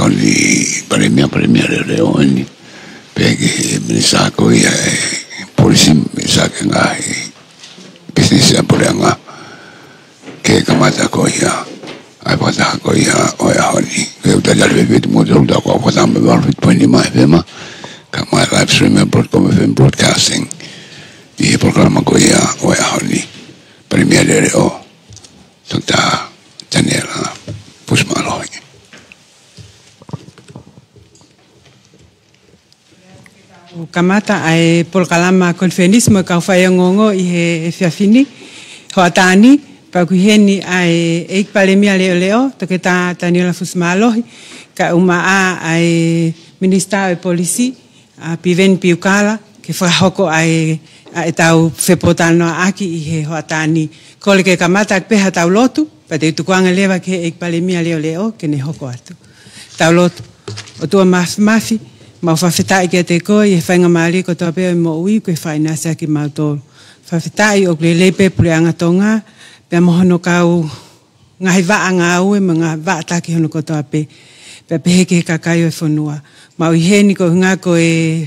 honi premia le honi pegi minisa ko ia polisi minisa ke ngai business ya polanga ke kamata ko ia ai pata ko ia o ia honi ke uta ya le bit mo do da ko pata me va fit poni mai vema kama live stream broadcasting i programa ko ia o ia honi premia le o tota tanela pusmalo o kamata ai polkalama konfenismo ka whaiangongo i he whiawhini ho atani pa kuheni ai eik palemia leo leo toke ta Daniela Fusmalohi ka umaa ai minister e polisi a piven piukala ke whahoko ai e tau whepotano aki i he ho atani kole ke kamata peha tau lotu pa te tukuanga lewa ke eik palemia leo leo ke ne hoko atu tau lotu o tua mafi ma whawhetai ki te koe e whainga maari ko toa peo i mo ui koe whainasa ki mautoro. Whawhetai o kle lepe pule angatonga pia mohono kau ngahi waa ngā ue ma ngā waa taki hono ko toa pe pia peheke kakai o e whanua. Ma ui heni ko ngā ko e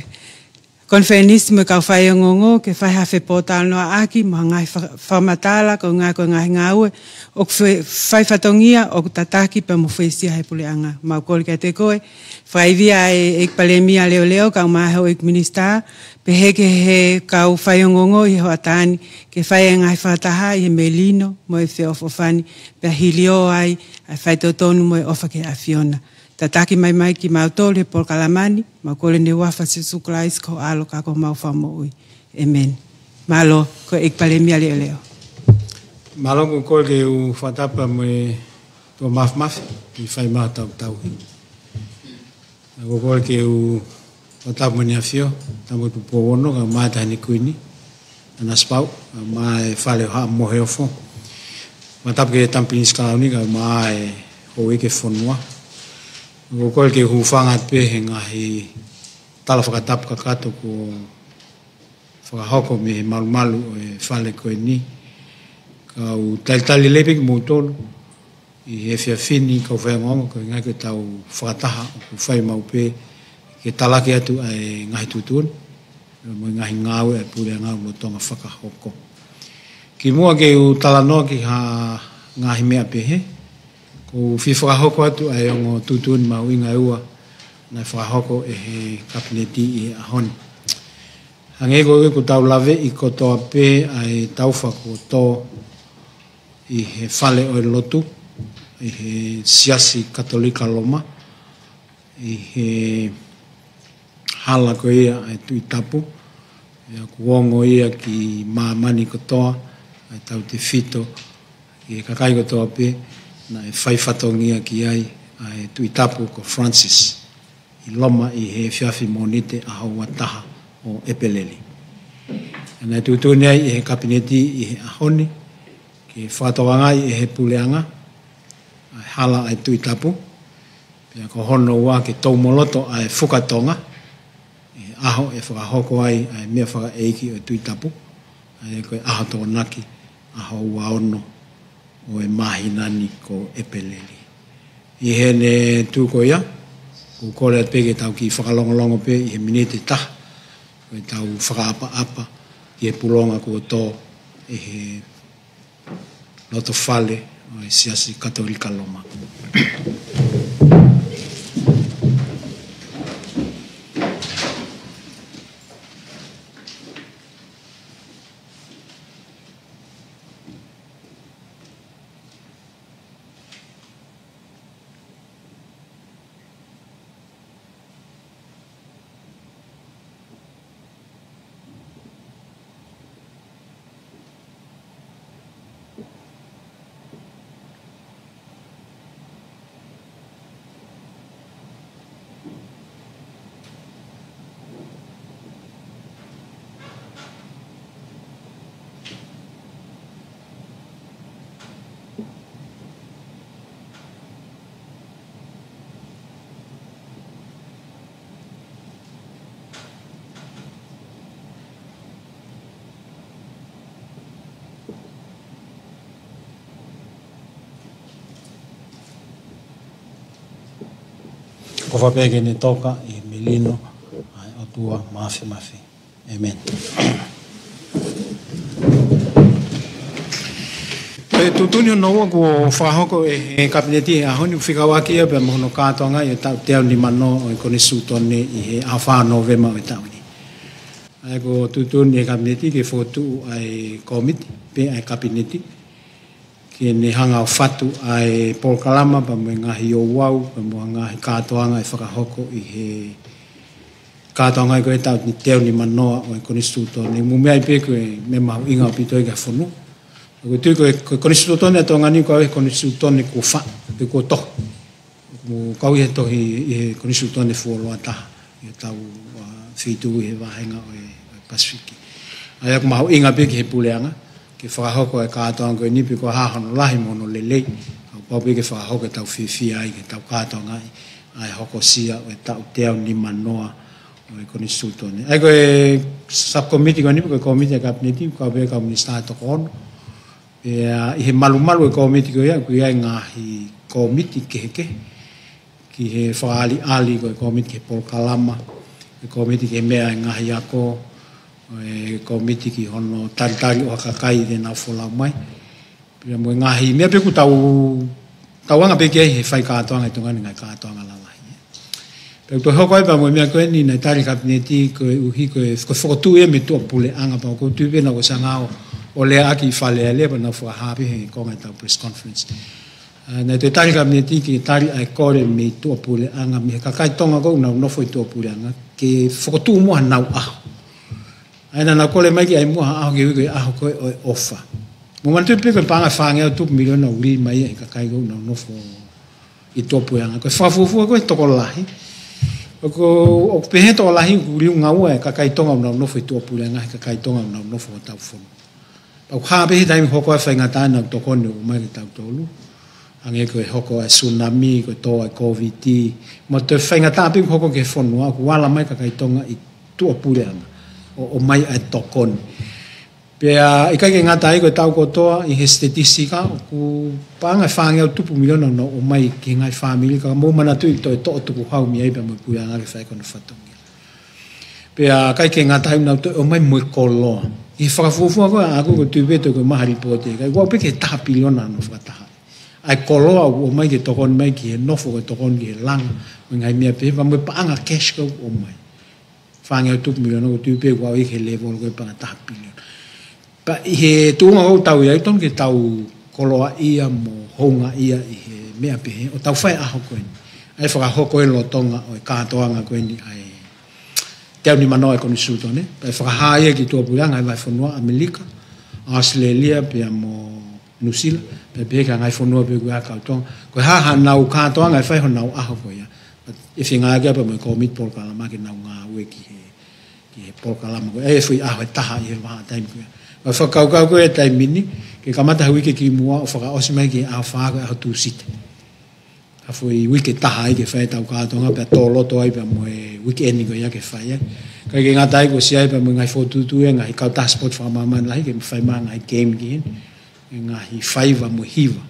konfenismo kau whaiangongo ke whaihawhe pōtalo noa aki ma ngai whamatala ko ngā ngā ue o whaifatongia o tataki pa mo whaisia he pule anga. Ma ukoli kia te koe whaivia e palemia leo leo kau mahe o ek minister peheke he kau whaiangongo i ho atani ke whai ngai whataha i he melino mo e whiofofani pe hilio ai ai whaitotonu mo e ofa ke a Fiona. Tataki mai ki mautolo he polkalamani, maukole ne wafa se suklais ko alo kako mau whamo ui. Amen. Malo ko ek palemia leo leo. Malo ko koe ke u whatapa mo e to maf i whai maha tau. Ko koe ke u whatapa mo ni a fio, tamo tu powono ka maa tahani kuini, ana spau, maa e whale ha mohe ofo. Whatapa ke tampinis kalauni ka maa e hoe ke whonua. Ko koe ke hufanga pe he ngahi tala whakatapu kakato ko whakahoko me he malu o e whale koe ni. Ka u tali lepe ki moutolo i he whiawhini ka whaingongo ko ngai ke tau whakataha o ku whai mau pe ke talake atu ai ngahi tutun mo ngahi ngāwe ai pure ngāwe mo tonga whakahoko. Ki mua ke u talanoa ki ha ngahi mea pe he ko whakahoko atu ai ongo tutun mau inga ua na whakahoko e he kabineti i ahoni. Hange ko tau lave i ko toa pe ai tau whakoto i he whale o lotu, i he siasi katolika loma, i he hala ko ia ai tui tapu, ia kuongo ia ki maamani ko toa, ai tau te fito, i he kakai ko toa pe, na e whaifatongia ki ai ai tui tapu ko Francis i loma i he whiawhi monite a haua taha o Epeleli. Nai tutuni ai i he kabineti i he ahoni ki whatoanga i he puleanga ai hala ai tui tapu pia ko hono ua ki tau moloto ai whukatonga i he aho e whakahoko ai ai mea whaka eiki o tui tapu ai koe aho tō naki aho ua ono o e mahinani ko Epeleli. I he ne tūko ia, ko kore at peke tau ki whakalongolongo pe i he minete taha, ko e tau whakaapa-apa i he pulonga ko tō i he loto whale o e siasi katolika loma. ko fa pe ke ne toka I melino ai o tua mafi. Amen. Tutuni no ko whahoko e kabineti a honi whikawaki e pe mono kātonga I tau teo ni mano o kone sūtone I he a whāno vema o tau ni. Ai ko tutuni e kabineti ke fotu ai komiti pe ai kabineti ke ne hanga o whatu ai Paul Kalama pa mo ngahi o wau pa mo ngahi kātoanga e whakahoko I he kātoanga I koe tau ni teo ni manoa o kone sūtone. Mumea I pe koe me mahu inga o pito I ka whonu. Ko tu ko konstitutone to ngani ko konstitutone ko fa ko to mo ka wi to I konstitutone fo lo ata I tau fitu he wa henga o Pacific aya ko ma inga pe ke puleanga ke fa ho ko ka to ngo ni pe ko ha hono lahi mono lele ko pe ke fa ho ke tau fi ai ke tau ka to ngai ai ho ko sia o tau teo ni manoa o konstitutone ai ko subcommittee ko ni ko committee ka pneti ko be ka minister to kon I he malu e komiti ko ia ngahi komiti ke ki he whaali ko e komiti ke Paul Kalama e komiti ke mea ngahi ako e komiti ki hono tari o hakakai de na whola mai pia mo ngahi mea peku tauanga peke he whai kātoanga I tungani ngai kātoanga lalahi peku to hoko e pa mo mea koe ni na tari kabineti ko uhi ko whakotu e me tua pule anga pa ko tupe na ko sangao o lea aki whale a lea na wha hapi he konga tau press conference. Nei te tari kabineti ki tari ai kore me tua pule anga me kakai tonga kou nau nofo I tua pule anga ke whakotu mua nau aho. Aina na kore mai ki ai mua aho ke wiko aho koe o ofa. Mo mantu pe koe panga whange o tupu miliona uri mai e kakai kou nau nofo I tua pule anga. Koe whafufua koe toko lahi. O pehe toko lahi uri ungaua e kakai tonga nau nofo I tua pule anga e kakai tonga nau nofo o tau whono. Au hape he taimi hoko e whaingata na tokone o mai ki tau tolu. Ange koe hoko e tsunami, koe toa e COVID. Ma te whaingata api hoko ke whanua, ku wala mai kakai tonga I tua pule ana. O mai e tokone. Pea, I kai ke ngata ai koe tau kotoa, I he statistika, ku paanga whange au tupu miliona no o mai ki ngai whamili, ka mō mana tui toi to tuku hau mi eipa mo pule anga ki whaikona whatongi. Pea, kai ke ngata ai nau toi o mai moe koloa. I whakafufua koe a ko tuipeto koe maha ripote. Kai wau peke taha piliona no whakataha. Ai koloa o mai ke tokon mai ki he nofo ke tokon ki he langa. O ngai mea pehe, pa moe paanga cash ko o mai. Whange o tupu miliona ko tuipe wau I ke level koe paanga taha piliona. Pa I he tuunga o tau ia, ton ke tau koloa ia mo honga ia I he mea pehe. O tau whai aho koe ni. Ai whakahoko e lo tonga o kātoanga koe ni ai. Teo ni manoa e koni sūtone. Pai whakahaia ki tua pureanga ai vai whanua Amerika, Australia, pia mo New Zealand, pai peka ngai whanua pe kua kautonga. Koe haha nau kātoanga e whaiho nau aho koe ia. E whinga kia pa mo e komit Paul Kalama ki nau ngā ue ki he Paul Kalama koe. E whui aho e taha I he waha taimi koe. Koe whakaukau koe e taimini, ke kamata hawike ki mua o whakaosi mai ki aho whaako e aho tūsite. Foi wiki taha I ke whai tau kātonga pia tō loto ai pia mo e wiki eni ko ia ke whai ai. Kai ke ngātai ko si ai pia mo ngai whotutu e ngai kau tasport whamaman lahi ke whai maa ngai game ki hen. Ngai whaiva mo hiva.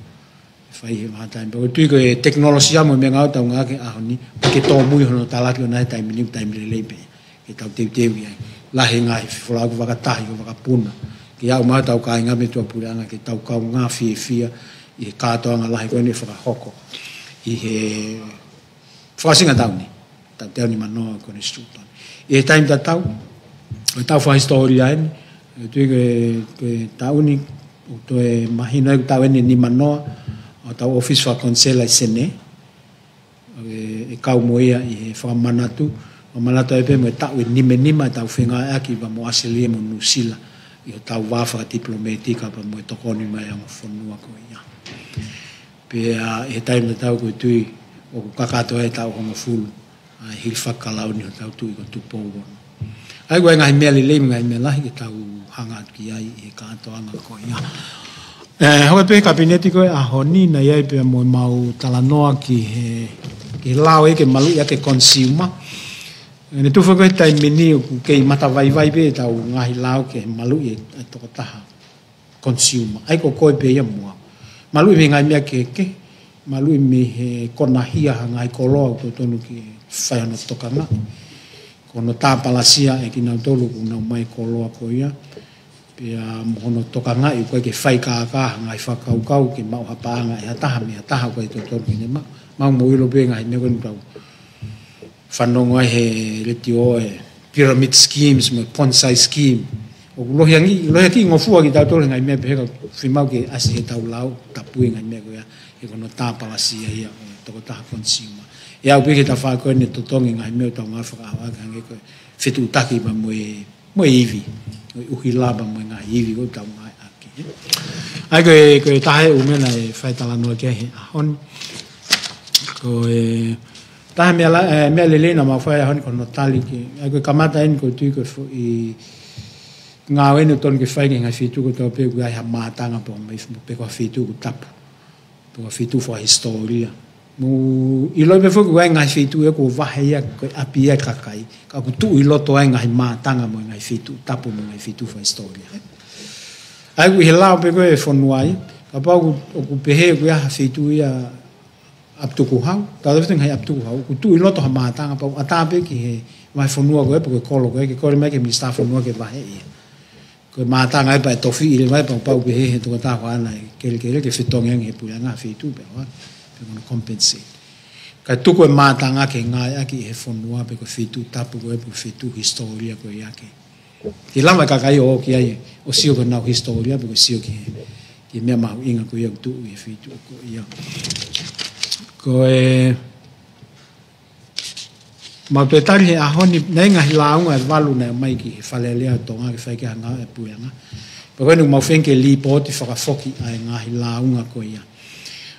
Whai he mātai. Pia tui ko e teknolosia mo me ngau tau ngā ke aho ni. Ke tō mui hono talaki o nai taimini taimile leipe. Ke tau teu ki ai. Lahi ngai wholaku wakatahi ko wakapuna. Ke au maa tau kai ngā me tua pureanga ke tau kau ngā fia I he kātoanga lahi koe ni whakahoko. I he whasinga tau ni. Tau teo ni manoa kone stūtoni. I he taim tau, o tau whahistoria eni, tui koe tau ni, o toe mahino e tau eni ni manoa, o tau office wha konsela I sene, e kau moia I he whamanatu, o manatu e pe mo e tau e nima tau whenga aki pa mo aselie mo nusila, I o tau wafa diplomatika pa mo e tokoni mai ang whanua koe ia. Pea he taim tau koe tui o kakato e tau honga fulu a hil whakalau ni o tau tui ko tupo wono. Ai koe ngai mea lelei ngai mea lahi ke tau hanga atu ki ai he kātoanga koe ia. Hoa pe kabineti koe a honi na iai pea mo mau talanoa ki lao e ke malu ia ke consumer. Ne tuwha koe tai mini o kei mata vai pe tau ngahi lao ke malu e toko taha consumer. Ai ko koe pe ia mua. Malu me ngai mea keke, malu me he kona hia ngai kolo to tonu ki fai no tokanga kono ta palasia e ki na tolu na mai kolo ko ia pe mono tokanga i ko ke fai ka ngai fa kau ki mau hapanga e ta ko to tonu ni ma mo ilo be ngai ne ko tau fanongo he le tio pyramid schemes mo bonsai scheme o lo yangi ngofu ki ta tolu ngai me pe ka fimau ke asi he tau lau tapu ngai me ko ia e kono ta palasia ia to ko ta consumer ia o ke ta fa ko ne to tongi ngai me to nga fa wa ka nge ko fitu taki ba mo ivi o hila ba mo ngai ivi ko ta ngai aki ai ko ta he u me na fa ta la no ke he on ko ta me le na ma fa hon ko no tali ki ai ko kamata en ko tu ko i nga wenu ton ke fa ngai fitu ko to pe ku ai ha mata nga po me pe ko fitu ko tap to fitu for historia mo ilo be fu ngai ngai fitu e ko va ya ko apia kakai ka ku tu ilo to ngai mata nga mo ngai fitu tap mo ngai fitu for historia ai ku hela pe ko e fonuai ka pa ku pe he ku ya fitu ya aptu ku hau ta do ngai aptu ku hau ku tu ilo to mata nga pa ata pe ki he mai fonua ko e ko kolo ko me ke mi sta fonua ke va he ko mata ngai pa tofi ile mai pa pe he to ta wa na ke fitong yang he pula nga fitu pe wa pe ko compensate ka tu ko mata nga ke ngai aki he fonua pe ko fitu tapu ko pe fitu historia ko yake ki lama ka kai o ki ai o sio ko na historia pe ko sio ki me ma inga ko yo tu e fitu ko ya ko ma pe tali a honi nenga hilaunga valu na mai ki falelea tonga ki fai ki nga e puanga pe ko no fenke li poti fa foki ai nga hilaunga ko ia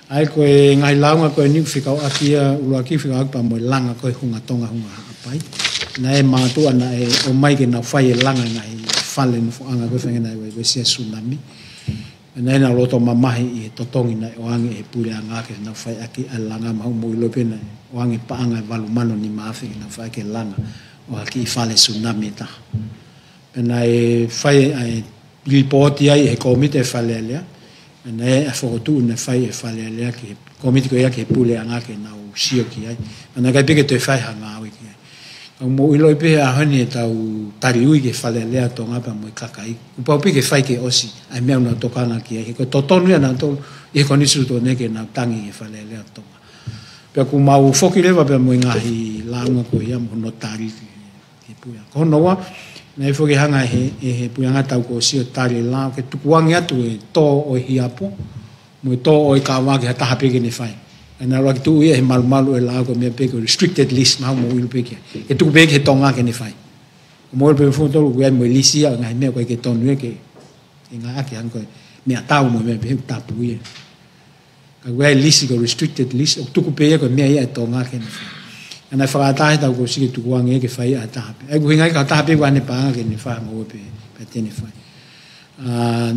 ai ko nga hilaunga ko ni fika akia ulo aki fika pa mo langa ko hunga tonga hunga pai na e ma tu ana e o mai ke na fai langa nga fale no anga ko fenga na we sia tsunami na ina loto mamahi i totongi na oangi e pule anga ke na fai aki alanga ma mo ilo pena oangi pa anga valu mano ni maafi na fai ke langa o aki fale tsunami ta pena e fai ai ripoti ai e komite fale lea na e fotu na fai e fale lea ke komite ko ia ke pule anga ke na o sio ki ai na ka peke te fai hanga au ki mo ilo pe a hani tau tariui ke fale lea tonga pa mo kakai upa pe ke fai ke osi ai me na tokana ki ko totonu na to e ko ni su to ne ke na tangi ke fale lea tonga pe ku mau foki leva pe mo ngahi langa ko ia mo notari ki puya ko no wa na e foki hanga he puya nga tau ko si tari la ke tukuangi atu e to o hiapo mo to o ka wa ke ta hape ke ni fai na ro tu e malu e la ko me pe ko restricted list ma mo wil pe ke e tu be ke tonga ke ni fai mo pe fo to ko mo lisia nga me ko ke tonu ke nga ke an ko me atau mo me pe ta pu ye ka we list ko restricted list tu ko pe ko me ye tonga ke ni fai na fa ta ta ko si tu ko nge ke fai ata e ko nga ka ta pe wa ne pa ke ni fa mo pe te ni fai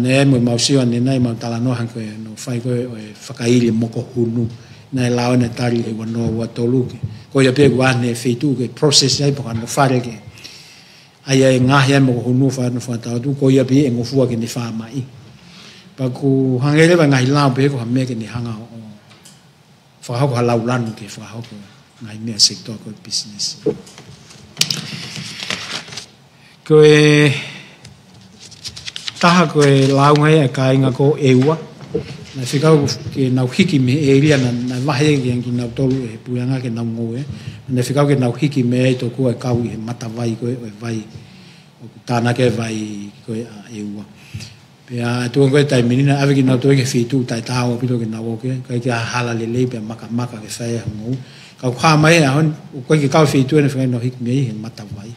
ne mo ma usio ne nai ma tala no han ko no fai ko fakaili mo ko hunu na lao na tari e wano wa tolu ke ko ya pe wa ne feitu ke process ai pa no fare ke ai ai nga ya mo hunu fa no fa ta tu ko ya bi en ofu ke ni fa mai pa ku hangele ba ngai lao pe ko ha me ke ni hanga o fa ha ko la ulan ke fa ha ko ngai me sector ko business ko ta ko lao ngai ka inga ko ewa na fika ke na hiki me elia na vahe ke ngi na tolu e puanga ke na ngoe na fika ke na hiki me to ko e kau e mata vai ko e vai o tana ke vai ko e eua pe a tu ko tai menina ave ke na to ke fitu tai ta o pito ke na o ke hala le pe maka ke sai ngo ka kha mai a hon ko ke ka fitu na fika no hiki me e mata vai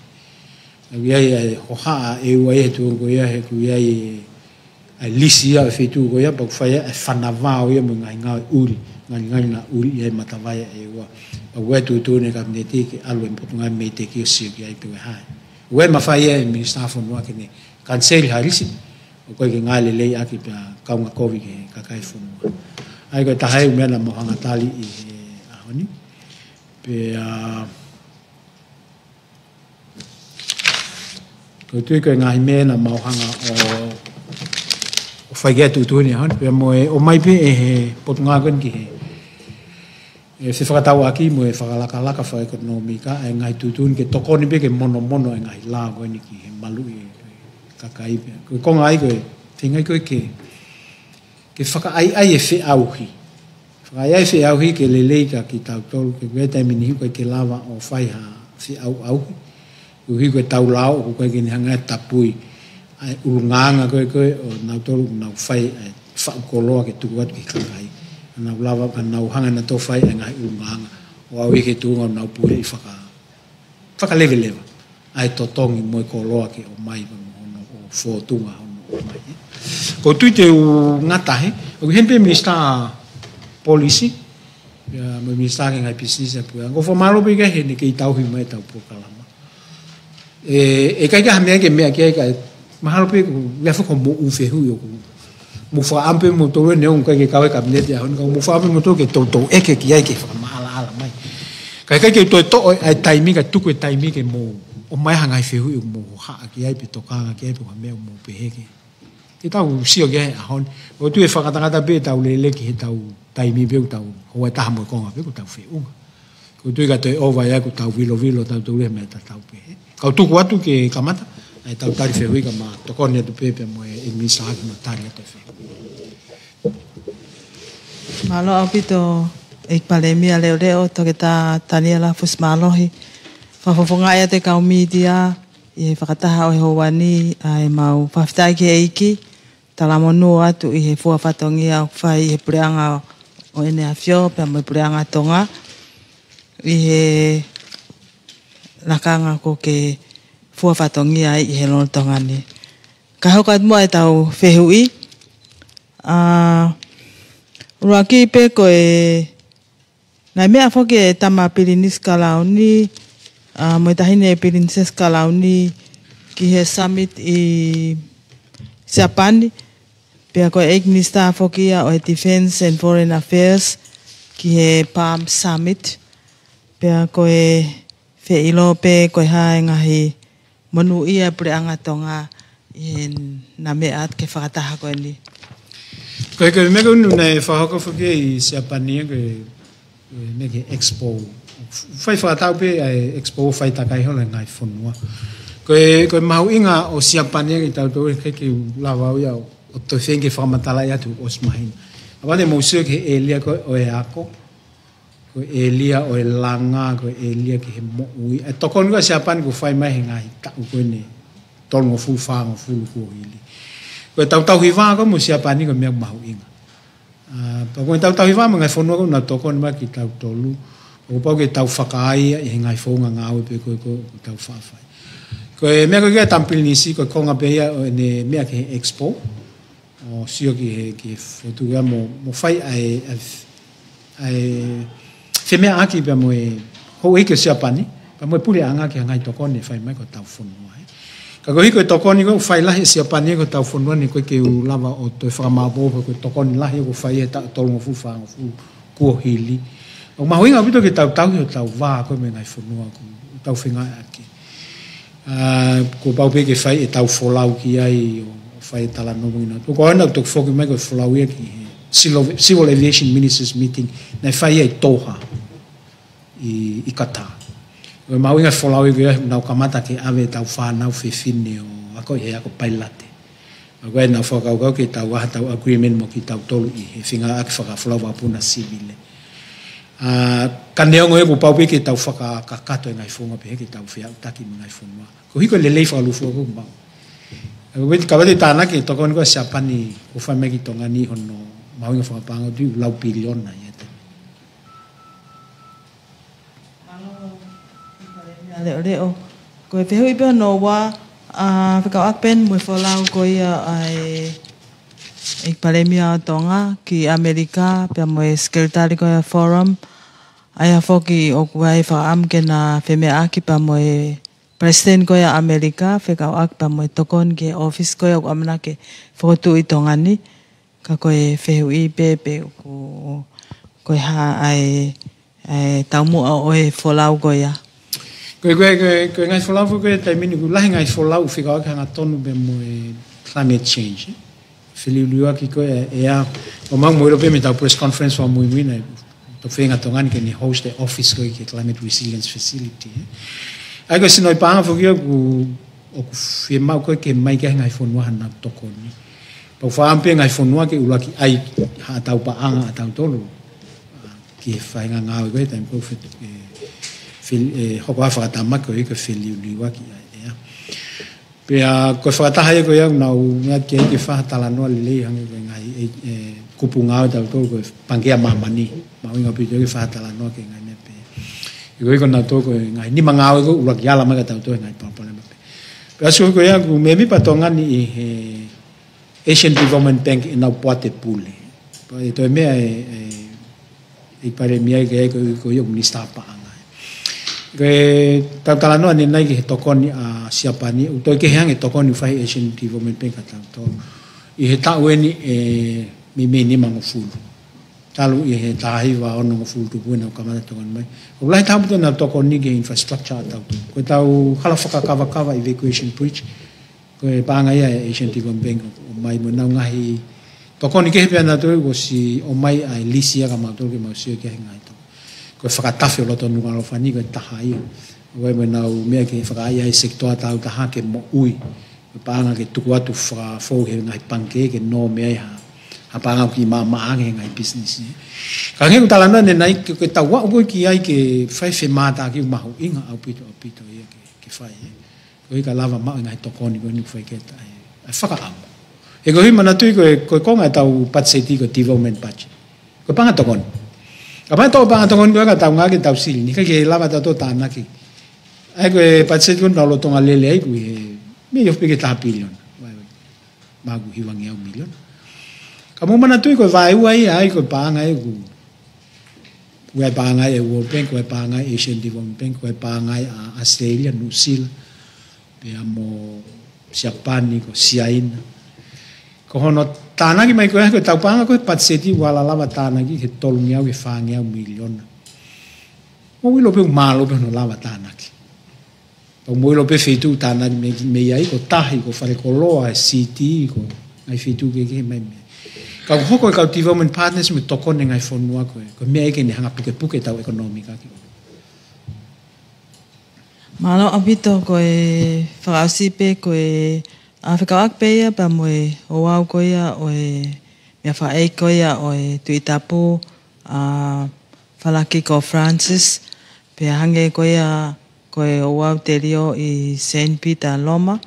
ye ho ha eua e tu ko ye ku ye ai lisia e fitu ko ia pa fai e fanavao ia mo ngai ngai na uri e matavai e wa pa we tu ne ka ne te ke alu en potunga me te ke si ke ai pe ha we ma fai e mi staff no ke ne cancel harisi ko ke ngai le aki pa ka nga covid ke ka kai fu ai ko ta hai me na mo hanga tali e ahoni pe ko tu ke ngai me na mo hanga o fai ge tu ni han pe mo o mai pe e potunga kan ki se whakatau aki mo e whakalaka whaekonomika e ngai tutun ke tokoni pe ke mono e ngai la koe ni ki he malu e kakai pe. Koe konga ai koe, tingai koe ke whakaai ai e whi auhi. Whakai ai whi auhi ke lelei ka ki tau tolu ke koe taimini koe ke lava o whai ha whi auhi. Koe koe tau lao ko koe ke ni hanga tapui ai urunganga koe o nau tolu nau whai whaukoloa ke tuku atu ki kakai. Nau lava ka nau hanga na tō whai e ngai urunganga. O au ike tūnga o nau pue i whakaleve. Ai totongi mo e koloa ke o mai o whōtunga o mai. Ko tui te u ngatahe, o hempe minister policy, mo minister ke ngai business e pue. Ko whamalopi ke he ne ke i tauhi mai tau Pukalama. E kai ka hamea ke mea ke kai, mahalopi ko lefa ko mo uwhehu i o ku. Mo fa ampe mo tolo ne un kai ke kawe kabinete ya hon ka mo fa ampe mo tolo ke to eke ki ai ke fa ala mai kai ke to ai taimi ka tuku taimi ke mo o mai hanga fehu mo ha ki ai pe to ka ke pe me mo pe heke ke tau sio ke hon o tu e fa kata be tau le ki tau taimi be tau ho ta mo ko be tau fe un ko tu ka to over ya ko tau vilo tau to le me tau pe ka tu ko atu ke kamata ai tau tari fehu ka ma to ko ne tu pe mo e mi sa ma tari to fe. Malo apito ik palemia leo to kita taniela fus malohi fafofonga ia te kau media e whakataha o he howani ai mau whaftai ke eiki talamonu atu i he fuafatongi au whai he pureanga o ene a fio pe mo pureanga tonga i he nakanga ko ke fuafatongi ai i he lono tongani ka hokat mo ai tau whehui Uraki pe koe nai mea whoke e tama pirinis kalauni mo tahine pirinis kalauni ki he summit i Japani pe koe ek minister whoke o he Defense and Foreign Affairs ki he Palm Summit pe koe wheilo pe koe hae ngahi monu ia pure angatonga i na mea at ke whakataha koe ni. Koe mea unu nei whahoko whuke i Siapania koe neke expo. Whai whakatau pe ai expo whai takai hola ngai whunua. Koe mahu inga o Siapania ki tau tau keke lawau iau o to whenke whakamatala i atu os mahina. Awane mausio ke elia koe o e ako. Koe elia o e langa, koe elia ke he mo'ui. E tokonu ka Siapani ko whai mai he ngai tau koe ne tolongo fulu whaanga fulu kua hili. Koe tau hiwa ko mo Siapani ko mea mahu inga. Pa koe tau hiwa ma ngai whonua ko na toko ni ma ki tau tolu. Ko pau ke tau whakaai i he ngai whonga ngāwe pe koe ko tau whawhai. Koe mea koe kia tampil nisi koe konga peia o ne mea ke he expo. O sio ki he whotu kia mo whai ai whemea aki pe mo e hou eke Siapani. Pa mo e pule anga ki ngai toko ni whai mai ko tau whonua. Ka koe hiko tokoni ko whai lahi Siapani ko tau whonua ni koe ke u lava o toi whakamāpōpa koe tokoni lahi ko whai e tolongo fu whaanga fu kua hili. O mahuinga pito ke tau hi o tau wā koe me ngai whonua ko tau whingai ake. Ko paupe ke whai e tau wholau ki ai o whai e tala nomuina. Ko aina tok whoki mai koe wholau ia ki Civil Aviation Ministers Meeting nei whai e toha i Qatar. Koe mauinga wholau i koe nau kamata ke awe tau whanau whiwhine o ako i he ako pailate. Koe nau whakaukau ke tau waha tau agreement mo ki tau tolu i he whinga aki whakawholau wapuna sivile. Ka neongo e ko paupe ke tau whakakato e ngai whonga pe he ke tau whiau taki mo ngai whonga. Ko hiko lelei whakalufua ko mbao. Ka wate tāna ke toko ni koe Siapani ko whaime ki tonga ni hono mauinga whakapanga tu lau piliona i ete. Leo koe whehui pia no wā whakau akpen mui whalau koe ai ik palemia o tonga ki Amerika pia mui sekretari koe forum ai a whoki o kuai whaam ke na whemea aki pia mui president koe Amerika whakau ak pia mui tokon ke office koe o amana ke whotu i tonga ni ka koe whehui pepe koe ha ai taumua o e whalau koe a. Koe ngai wholau koe taimini ku lahi ngai wholau whikau ki hanga tonu be mo e climate change. Whiliulua ki koe e a o mang moiro pe me tau press conference wa mui mui nei. ko whenga tongan ke ni host the office ko ke climate resilience facility ai ko sinoi panga fo ki ku o ku firma ko ke mai ke ngai fonua hana tokoni pa fa ampe ngai fonua ke ulaki ai ha tau pa anga tau tolo ki whainga ngāwe koe taim kou hoko a whakatama koe ke whiliuliwa ki ai pia koe whakataha e koe au nau ngā ki ai ke whakatala noa lelei hangi koe ngai kupu ngāwe tau tō koe pangea mamani ma winga pito ke whakatala noa ke ngai mepe i koe koe nau tō koe ngai nima ngāwe koe ulaki ala maka tau tō ngai pampole mepe pia sui koe au me mi patongani i he Asian Development Bank i nau poate pule pa i toi mea i pare mia ke ko yo minista pa anga ke tala no ani nai ke tokoni a siapani u to ke hang tokoni fai Asian Development Bank ta to i he ta weni mi ni mango fulu talu i he ta hi wa ono fulu tu buena ka mata tokon mai u lai ta buto na tokoni ke infrastructure ta ko ta u khala faka kava evacuation bridge ko pa anga ya Asian Development Bank mai mo na ngai tokoni ke pia na to ko si o mai ai lisia ka ma to ke ma si ke ngai to ko whakatafe lo to nunga lo fani ko tahai o me na u me ke whakai ai sektor ta u taha ke mo ui pa anga ke tuku atu wha fo he ngai panke ke no me ai ha pa anga ki ma ange ngai business ka nge utalana ne nai ke tawa ko ki ai ke fai fe mata ki ma hu inga au pito ia ke fai ko ka lava ma ngai tokoni ko ni fai ke tai ai whaka e ko hima na tui ko konga tau patseti ko development budget ko panga tokon apa to panga tokon ko ka tau ngaki tau sili ni ka ke lava ta to tana ki ai ko patseti ko lo tonga lele ai ko me yo peke ta billion ma ku hiwang ya million ka mo mana tui ko vai ai ko panga ai ko we panga ai World Bank we panga Asian Development Bank we panga Australia New Zealand pe amo Japani ko China ko hono tana ki mai ko tau panga ko patseti wala lava tana ki he tolungia ke fangia million mo wilo pe malo pe no lava tana ki o mo wilo pe fitu tana me ai ko tahi ko fare ko loa city ko ai fitu ke mai me ka hoko ka development partners me toko ne ngai fonua ko me ke ne hanga puke tau economica ki malo abito ko frasi pe ko Afrika akpeia pa moe o wau koia o mea whae koia o tuitapu whalaki ko Francis pe hange koia koe o wau te rio i St. Peter Loma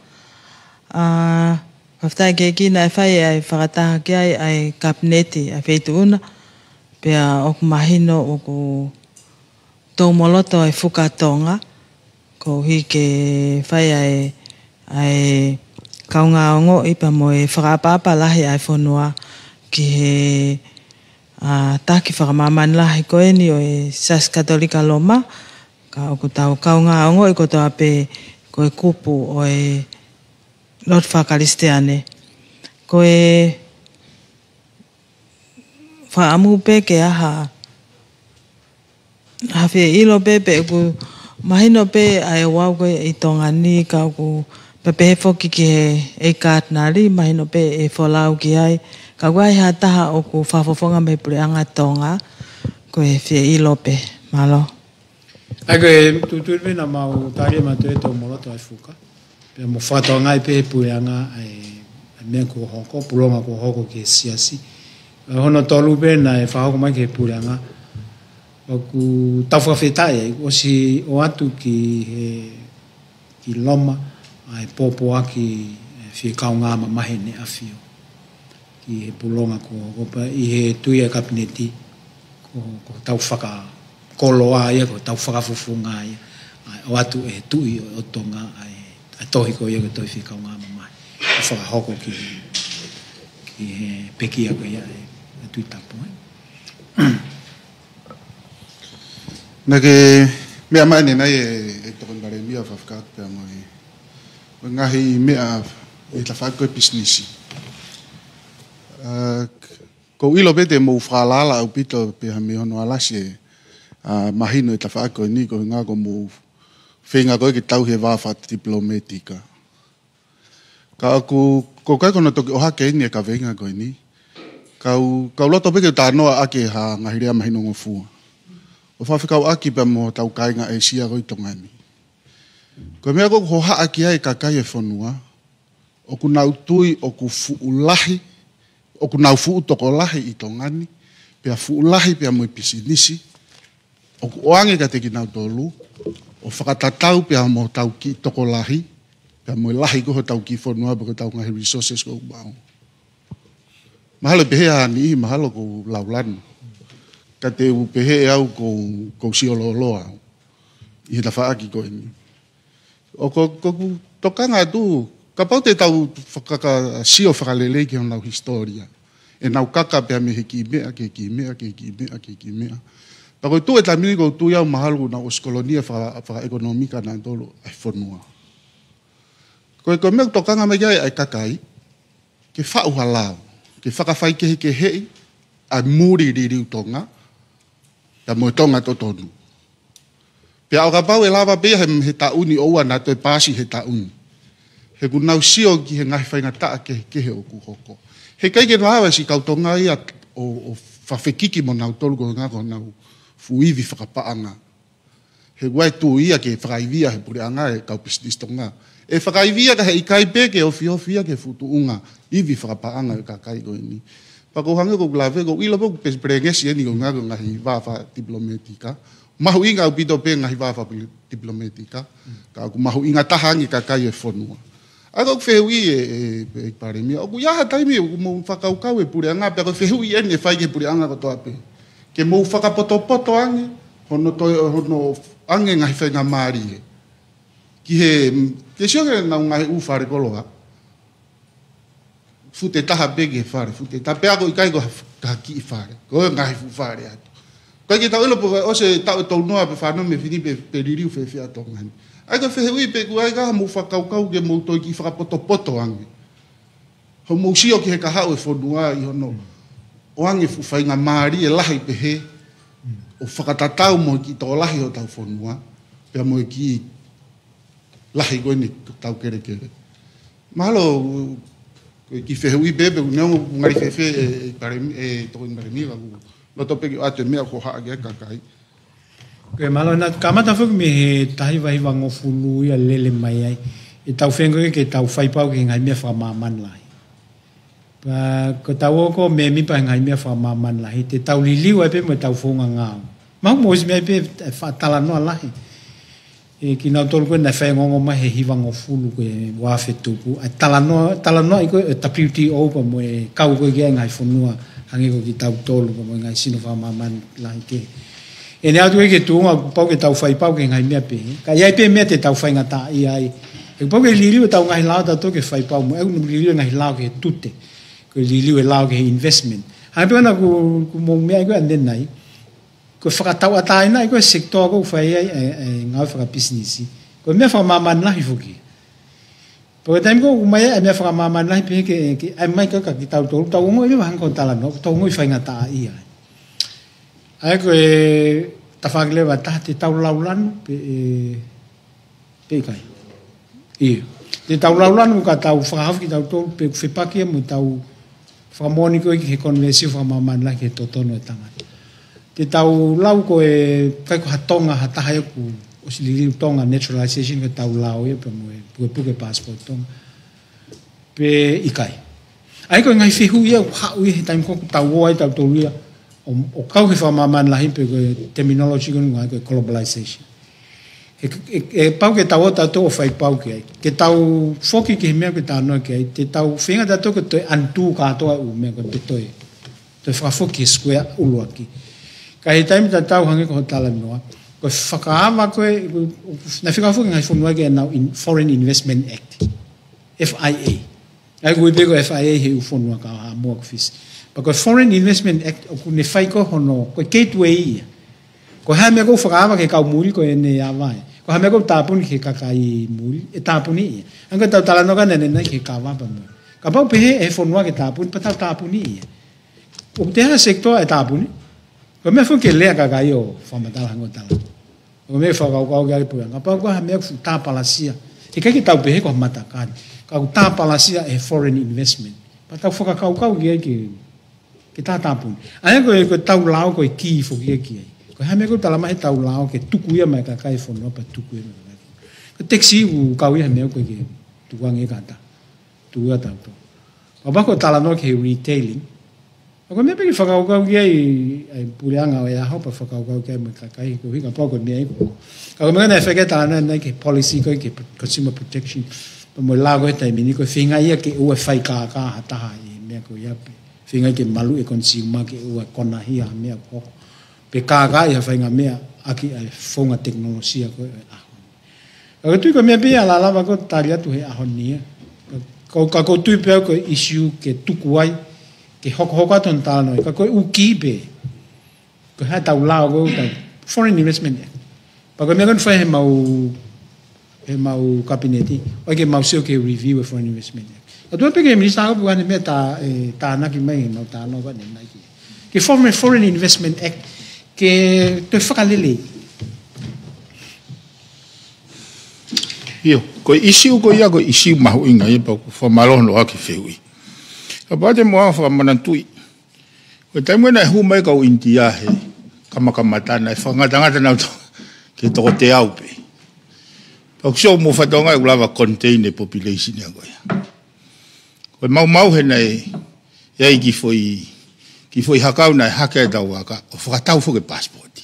whaftai ke kina e whai ai whakataha ki ai kapneti ai wheitu una pe o mahino o ku tau moloto ai whukatonga ko hi ke whai ai kaunga ongo i pa moe whakapapa lahi ai whanua ki he taki whakamaman lahi koe ni o Sas Katolika Loma ka oku tau kaunga ongo i koto ape koe kupu o Lord Whakaristeane koe whaamu pe ke aha hawhia ilo pe ku mahino pe ai wau koe i tonga ni ka oku pepe foki ki e kātnari mahino pe e wholau ki ai ka wai ha taha o ku whafofonga me pure anga tonga ko e whia ilo pe malo ai koe tuturme na mau tari ma tue tau moloto ai fuka pe mo whatonga i pe pure anga ai mea ko hoko pulonga ko hoko ki siasi hono tolu pe na e whahoko mai ki pure anga o ku tawhawhetai o si o atu ki Loma ai popo aki fi kaunga ma mahene afio ki he pulonga ko pa i he tuia kapneti ko tau whaka koloa ia ko tau whaka fufunga ia o atu e tui o tonga ai tohi ko ia ko toi fi kaunga ma mai o whaka hoko ki he pekia ko ia e tui tapu nake mea mai ni nai e tokon bare mia whafkat pe amoi ngahi mea e la whako e pisnisi. Ko ilo pete mo whalala au pito pe hame hono alasi mahino e la whako ni ko ngā ko mo whenga koe ki tau he wāwhat diplomatika. Ka ko kai kono toki o hake ini e ka venga koe ni. Kau loto peke tā noa ake ha ngahirea mahino ngofua. O whawhikau aki pa mo tau kainga e sia roi tongani. Ko mea ko haa aki ai kakai e whanua, o ku nau tui o ku fuulahi, o ku nau fuu toko lahi I tongani, pia fuulahi pia mo pisinisi, o ku oange ka teki nau tolu, o whakatatau pia mo tau ki toko lahi, pia mo lahi koho tau ki whanua, bako tau ngahi resources ko ubao. Mahalo pehe ani, mahalo ko laulanu. Ka te upehe au ko siololoa. I he tawhaaki ko ini. O ko tokanga tu, ka pau te tau whakaka sio whakalele ki honau historia. E nau kaka pia me he ki mea, ke ki mea, ke ki mea, ke ki mea. Pako tu e tamini ko tu iau mahalo na oskolonia whaka ekonomika na tolo ai whanua. Ko mea tokanga me gai ai kakai, ke whau halao, ke whakawhai ke hei, ai muri riu tonga, ta mo tonga to tonu. Pia o ka pau e lava pia he tauni oua na to e pasi he tauni. He kunau sio ki he ngahi whainga taa ke he o kuhoko. He kai ke rawa si kautonga ia o whawhekiki mo nau tolu ko ngako nau fuivi whakapaanga. He guai tu ia ke whakaivia he puri anga e kau pistis tonga. E whakaivia ka he ikai peke o fiofia ke futu unga ivi whakapaanga e kakai ko ini. Pako hanga ko glave ko ilo po prengesi ni ko ngago ngahi wafa diplomatika. Mahu inga u pito pe ngahi wafa diplomatika. Ka ku mahu inga tahangi ka kai e fonua. Ako fehui e paremia. O ya taimi o mo whakaukau e pure anga pe ko fehui ene fai ke pure anga ko to ape. Ke mo whakapoto ange hono ange ngahi whainga maari e. Ki he ke sio ke na ngahi ufare koloa. Fute taha bege fare, fute taha peago I kai ko haki I fare, ko ngai fu fare atu. Kai ki tau ilo po o se tau tau noa pe whanau me fini pe ririu fe fia tongani. Ai ka whehui pe kuai ka mo whakaukau ke mo toi ki whakapoto ange. Ho mo sio ki he kahau e whanua I hono. O ange fu whainga maari e lahi pe he, o whakatatau mo ki tō lahi o tau whanua, pe mo ki lahi koe ni tau kere kere. Mahalo, ki fehui bebe neu ngari fefe e to ngari la lo to pe ate me ko ha ge kakai ke malo na kamata fu me tahi vai wango fulu ya lele mai ai e tau fengo ke tau fai pau ke ngai me fa maman lai pa ko tau ko me mi pa ngai me fa maman lai te tau liliu ai pe me tau fonga nga ma mo me pe fa tala no lai e ki na tolu ko na fa ngongo ma he hiwango fulu ko wa fe tupu a tala no I ko tapiuti o pa mo e kau ko ge ngai funua hangi ko ki tau tolu ko mo ngai sino fa maman lai ke e ne atu ke tu nga pau ke tau fai pau ke ngai me pe ka ia pe me te tau fai nga ta ia ai e pau ke liliu tau ngai la ta to ke fai pau mo e no liliu ngai la ke tutte ko liliu e la ke investment ha pe na ku mo me ko anden nai ko whakatau atai na ko sektor ko fai ai ngau whaka business ko me whaka maman la hifuki po time ko mai me whaka maman la pe ke ai mai ka ki tau ngoi me hang ko tala no tau ngoi fai ngata ia ai ko ta fagle wa ta te tau laulan pe kai te tau laulan ka tau whakahaf ki tau tolu pe whepaki mo tau whakamoni ko ki konvesi whaka maman la ke totono e tanga te tau lau ko kai ko hatonga hataha ku o silili tonga naturalization ke tau lau e pe mo puke passport tonga pe ikai ai ko ngai fihu ia ha ui he time ko tau ai tau tolia o kau ke fa maman lahi pe ko terminology ko ngai ko globalization e pau ke tau to fai pau ke tau foki ke me ke tau no ke te tau finga da to ke to antu ka to u me ko te fa foki square uluaki ka he time ta tau hange ko tala noa ko whakaama ko na whika whuki ngai whunua ke now in Foreign Investment Act FIA ai ko ipe ko FIA he u whunua ka ha mua ko fisi pa ko Foreign Investment Act o ku ne whai ko hono ko gateway ko ha me ko whakaama ke kau muri ko e ne awai ko ha me ko tāpuni ke kakai muri e tāpuni anga tau tala no ka nene nai ke kawa pa mo ka pau pehe e whunua ke tāpuni pa tau tāpuni o te ha sektor e tāpuni ko me fu ke lea ka yo fa matala ngo tala ko me fa ka ga pu nga pa ko ha me fu ta palasia e ka ki tau pe ko mata ka ta palasia e foreign investment pa tau fu ka ge ki ta pu ai ko tau lao ko ki fu ge ki ko Ko ha me ko tala mai tau lao ke tuku ia mai ka kai fo no pa tuku ia. Ko taxi u ka ia me ko ke tuang e kata. Tu ia ta to. Ba ko tala no ke retailing. Ko me pe ki whakau kau ki ai pureanga o ia hopa whakau kau ki ai me kakai ko hika poko me ai ko. Ka ko me na whaketa ana ke policy ko ke consumer protection. Pa mo lago e tai mini ko whinga ia ke ua whai ka hataha i mea ko ia pe. Whinga ke malu e consumer ke ua kona hia mea ko. Pe ka ia whainga mea aki ai whonga teknolosia ko e aho. Ka tui ko mea pe ala lava ko tari atu he aho nia. Ka ko tui pe ko issue ke tuku ai ke hoko aton tala noi, ka koe uki pe, ko hai tau lao ko, ka foreign investment. Pa koe mea kon whai he mau kabineti, oi ke mau seo ke review e foreign investment. A tua pe ke minista ko puane mea ta anaki mai, mau ta anau ka nenai ki. Ke foreign investment act, ke toi whakalele. Io, koe isiu ko ia, koe isiu mahu inga, ia pa ku whamalono aki whiui. Ka pate moa whamanantui. Koe taimu na hu mai kau India he kamakamatana e whangatangata nau ke toko te au pe. Pau kisio mo whatonga e ulawa contain the population ya koe. Koe mau he nei ei ki foi hakau na hake e tau waka o whakatau fo ke passporti.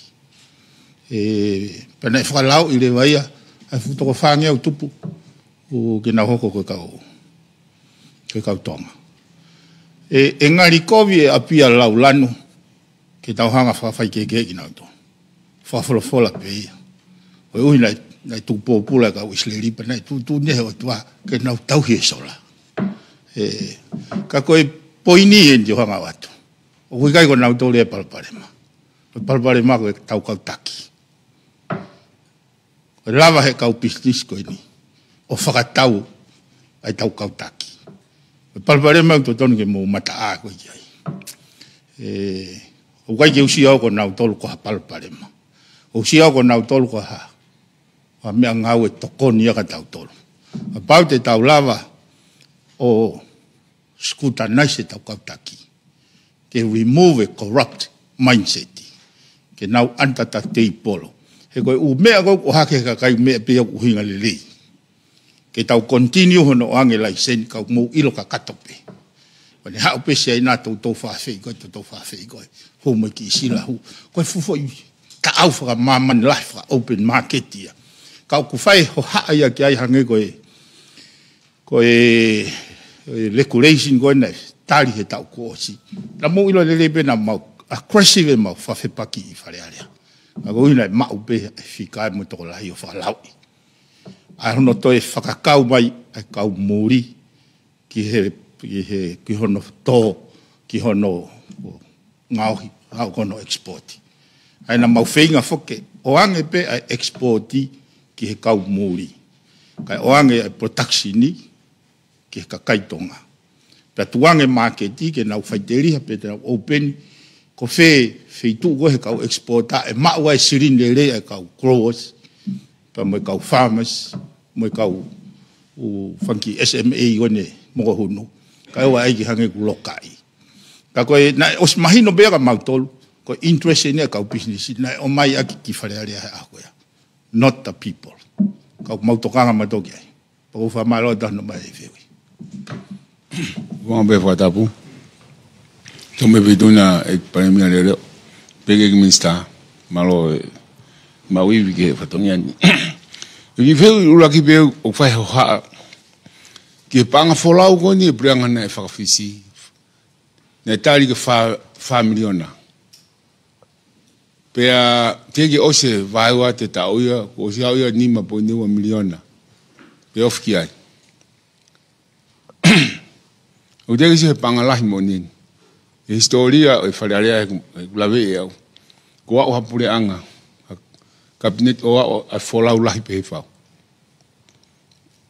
Pana e whakalau i le waia ai futoko whange au tupu o ke na hoko koe kau tonga. E ngari kovi e apia lau lanu ke tauhanga whawhai ke ki nau tō. Whawholofola pe ia. O ui nai tūpōpula ka wisleri pa nai tū nehe o tua ke nau tauhi e sola. Ka koe poini e ndi hanga watu. O kui kai ko nau tōle e palparema. O palparema koe tau kau taki. O lava he kau pistis koe ni. O whakatau ai tau kau taki. Palparema to tonu ke mo mata a ko ai. O kai ke usi au ko nau tolu ko palparema. O usi au ko nau tolu ko ha. Wa me ngau e tokoni ka tau tolu. Pau te tau lava o skuta nice tau kautaki. Ke remove a corrupt mindset. Ke nau antata te polo. He ko u mea ko o hake ka kai me pe ku hinga lelei. Ke tau continue hono ange lai sen ka mo ilo ka katope. Wani hao pe se ina tau tau whawhi ko tau whawhi ko. Ho mo ki sila hu. Ko fufo i ka au whaka maman life ka open market ia. Ka ku whai ho haa ia ki ai hange ko e regulation ko nei tari he tau ko osi. Na mo ilo lele pe na mau aggressive mau whawhi paki i whare alea. Ako ina mau pe whikai mo toko lahi o whalaui. Ai hono toi whakakau mai ai kau muri ki hono tō, ki hono ngauhi, au kono exporti. Ai na mau whenga whoke, o ange pe ai exporti ki he kau muri. Kai o ange ai protectioni ki he kakaitonga. Pea tuange marketi ke nau whaiteri pe te nau open, ko wheitu ko he kau exporta, e mau ai sirine le ai kau growers, pa mo kau farmers, mo kau o funky SMA one mo hunu ka wa ai hange ku lokai ka ko na os mahino be ka mautol ko interest ne ka business na o mai aki ki fare ale a ko ya not the people ka mautokanga matoki pa ko fa malo da no mai vewi Vamos ver tapu to me viduna e para mí ale pege que me está malo maui que fatoniani Ki wheu ula ki pēu o whai ho haa. Ki panga wholau ko ni e preanga na e whakawhisi. Nei tāri ke 5 miliona. Pea teki ose vaiwa te tauia, ko ose auia 5.2 miliona. Pe ofki ai. O teki se panga lahi mo nini. E historia o e wharearea e kulawe e au. Ko o hapure anga. Kabinet o a wholau lahi pe he whau.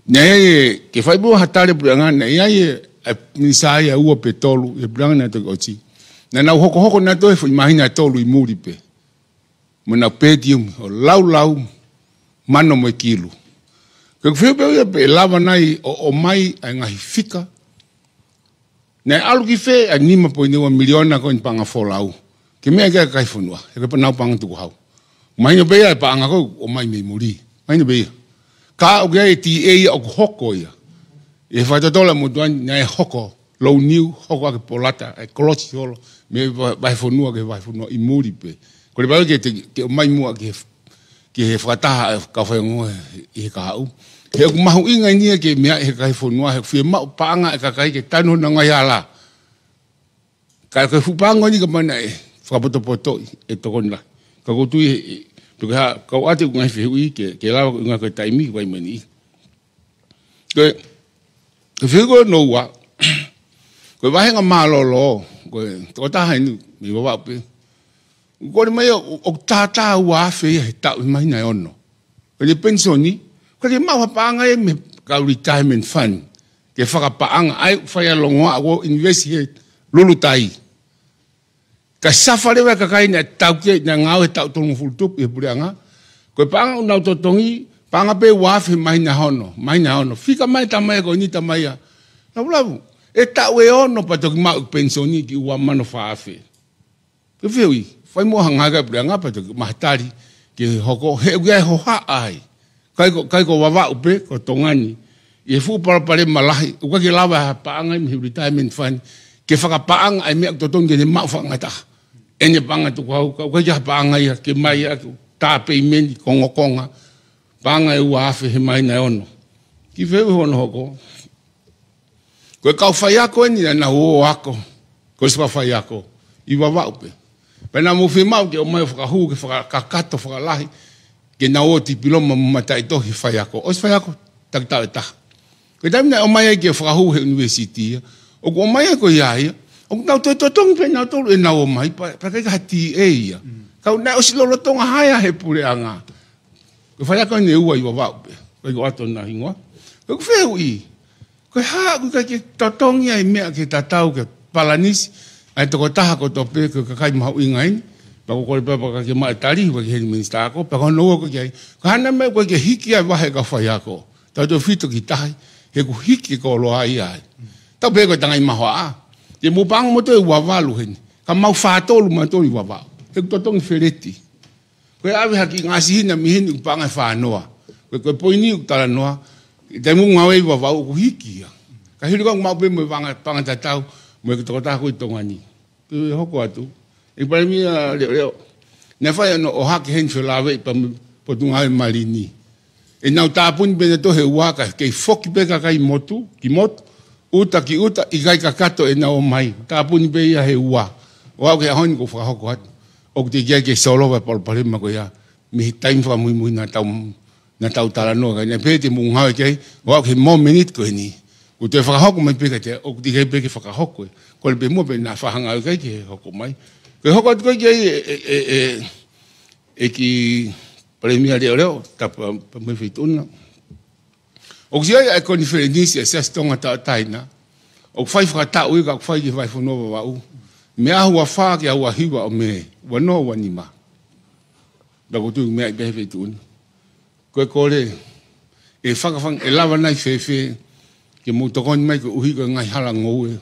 Nei ke whai bua hatare pureanga, nei ai e minisai a ua pe tolu, e pureanga na toki oti. Nei nau hoko na toi fo imahina tolu i muri pe. Mo nau pētium, o lau, mano mo kilu. Ke kwhio pe pe lava nai o mai a ngahi fika. Nei alu ki whe a 5.2 miliona ko in panga wholau. ke mea ke kai fonua e ke panau pang tu hau mai no be pa anga ko o mai me muri mai no be ka o ge ti e o hoko ia e fa to la mo doan na hoko lo new hoko ke polata e kolochi holo me vai fonua ke vai fonua i muri pe ko le ba ke mai mo ke he fata ka fa ngo e ka au he ku mahu inga ni ke mea e kai fonua he fi ma pa anga e ka kai ke tanu na ngai ala ka ke fu pa ngoni ke mana e fa poto e to kona ka go tu tu ka ate ngai fi ui ke la nga ka taimi vai mani ke fi go no wa ko vai nga malolo ko to ta hai mi wa pe ko mai o tata wa fe ta mai na ono ko le pensioni ko le ma pa nga me ka retirement fund ke fa pa anga ai fa ya longo go investigate lulutai ka safari wa ka kai na tau ke na ngau tau tong fultup e purianga ko panga na totongi panga pe wa fe mai na hono fika mai tamai ko ni tamai ya na bulabu e ta we ono pa to ma pensioni ki wa mano fa fe ke feui fai mo hanga ga purianga pa to mahtari ke hoko he ga ho ha ai kai ko wa upe ko tongani e fu para pare malahi ko ke lava panga mi retirement fund ke fa pa ang ai me to tongi ni ma fa ngata ene panga tu ko ja panga ya ke mai ya ta pe men konga panga e wa fe mai na ono ki ve ono hoko ko ka fa ya ko ni na o ako ko sa fa ya ko I wa upe pe na mo fe mau ke o mai fa hu ke fa ka kato fa lahi ke na o ti piloma mata to hi fa ya ko o fa ya ko tak ta ko dam na o mai ke fa hu university o ko mai ko ya o tau to tong pe na to e na o mai pa ke ka ti e ia ka na o silo lo tonga haya he pure anga ko fa ya ko ni ua I wa pe ko ato na hingwa ko fe ui ko ha ko ke to tong ia me ke tatau ke palanis ai to ko ta ko to pe ko kai ma ingai pa ko pa ke ma tali ko ke minister ko pa ko no ko ke ka na me ko ke hiki wa he ka fa ya ko ta to fito ki tai he ko hiki ko lo ai ai ta pe ko tangai ma hoa e mo bang mo to wa valu hen ka mau fa to lu ma to I wa e to tong fereti ko ave haki ngasi na mi hin pa nga fa noa ko poini u tala noa te mo ngawe wa ko hiki ka hiri ko mau pe mo banga pa nga tau mo ko ta ko tongani ko hoko atu e pa mi le ne fa no o haki hen felawe pa po tunga malini e na ta pun be to he wa ka ke foki be ka kai motu ki motu uta ki uta I gai kakato e na o mai ta puni be ia he ua o au ke honi ko wha hoko atu o te kia ke solo wa palpalima ko ia mi time wha mui na tau tala noa ne pe te munghau ke o au ke mo minute ko ni o te wha hoko mai peka te o te kai peke wha hoko ko le pe mo pe na whahanga au kai ke hoko mai ko hoko atu kai e ki premia leo ta pa me fituna o sia e konferensi se stonga ta taina o fai fa ta u ka fai ki vai fono wa u me a hua fa ki a hua hiwa o me wa no wa ni ma da ko tu me be fe tu ko le e fa ka fang e lava nai fe ke mo to kon mai ko u hi ko ngai hala ngou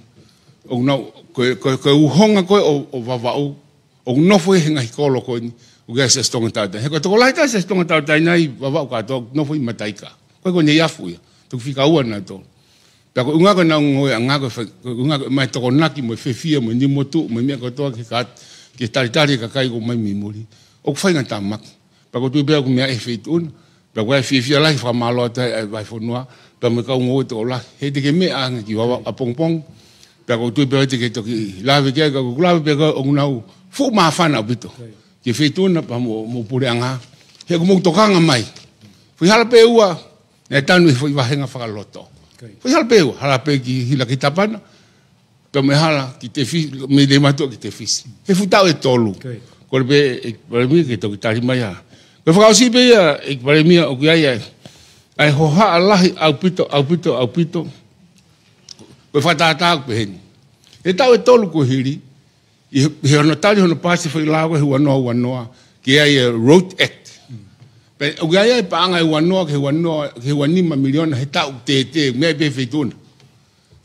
o no ko u honga ko o wa o no foi ngai ko lo ko o ga se stonga ta he ko to lai ta se stonga ta nai wa ka to no foi mataika ko ne ya fu tu fika ua na to ta ko unga ko na ngo anga ko unga mai to na ki mo fefia mo ni motu mo me ko to ke tari ka kai ko mai mimuri o fa nga tamak pa ko tu be ko me e feitun pa ko fefia la fa malo ta vai fo noa pa me ka ngo to la he de ke me anga ki wa pong pa ko tu be te ke to ki la ve ke ko la ve ko unga fu ma fa na bito ke feitun pa mo pure anga he ko mo to kanga mai fu hala pe ua e tanu foi wahenga whakaloto. Foi hala pe ki hila ki tapana, pe me hala ki te fi, me le matua ki te fisi. He futau e tolu. Ko le pe e paremia ki toki tari mai ha. Ko whakausi pe ia e paremia o ki ai hoha alahi au pito. Ko whatata pe heni. E tau e tolu ko hiri, i he ono tali hono pasi foi lawa he wanoa, ki ai Road Act. Pe o gai pa anga e wanoa ke wanima miliona he tau te me be feituna.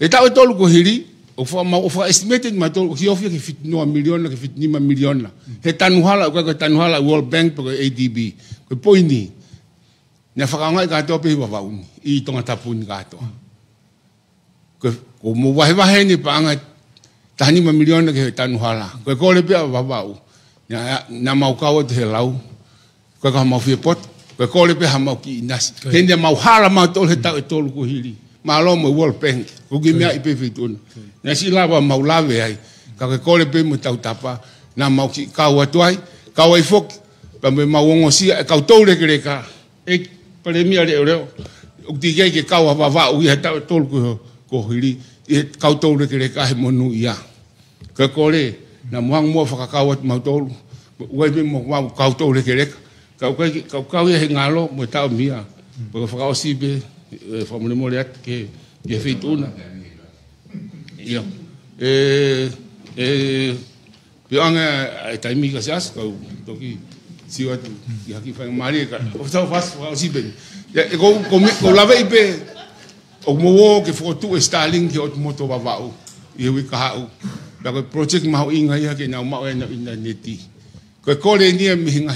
E tau e tolu ko hiri o fa estimated ma to ki ofia ki fit no million ki fit 5 million la he tanuhala ko tanuhala World Bank ko ADB ko poini na fa ngai ka to pe wa uni I tonga tapun ka to ko mo wa ni pa nga tani 5 million ki tanuhala ko le pe wa na mau ka o te lau ko ka mau fi pot ko le pe ha mau ki nas hende mau hala mau to le ta to ko hili malo mo World Bank ko gi mea ipe fituna na si lava mau lave ai ka ko le pe mo tau tapa na mau ki ka wa tuai ka wa fok pa me mau ngo si ka to le kre ka e pare mi ale ore o ti ke ka wa va u ya ta to ko hili e ka to le kre ka he monu ia ko le na mo fa ka wa mau to wa be mo wa ka to le kre ka he ngalo mo ta mia ko fa ka si be fa mo mo le ke fituna Ia. Pianga tai mi ka sas ko toki siwa tu ya ki fa mari ka. O sa fas o si ben. Ya ko lava ipe o mo ke foto Starlink ke o moto va va. Ia wi ka u. Da ko project ma inga ia ke na ma na interneti. Ko le ni mi hinga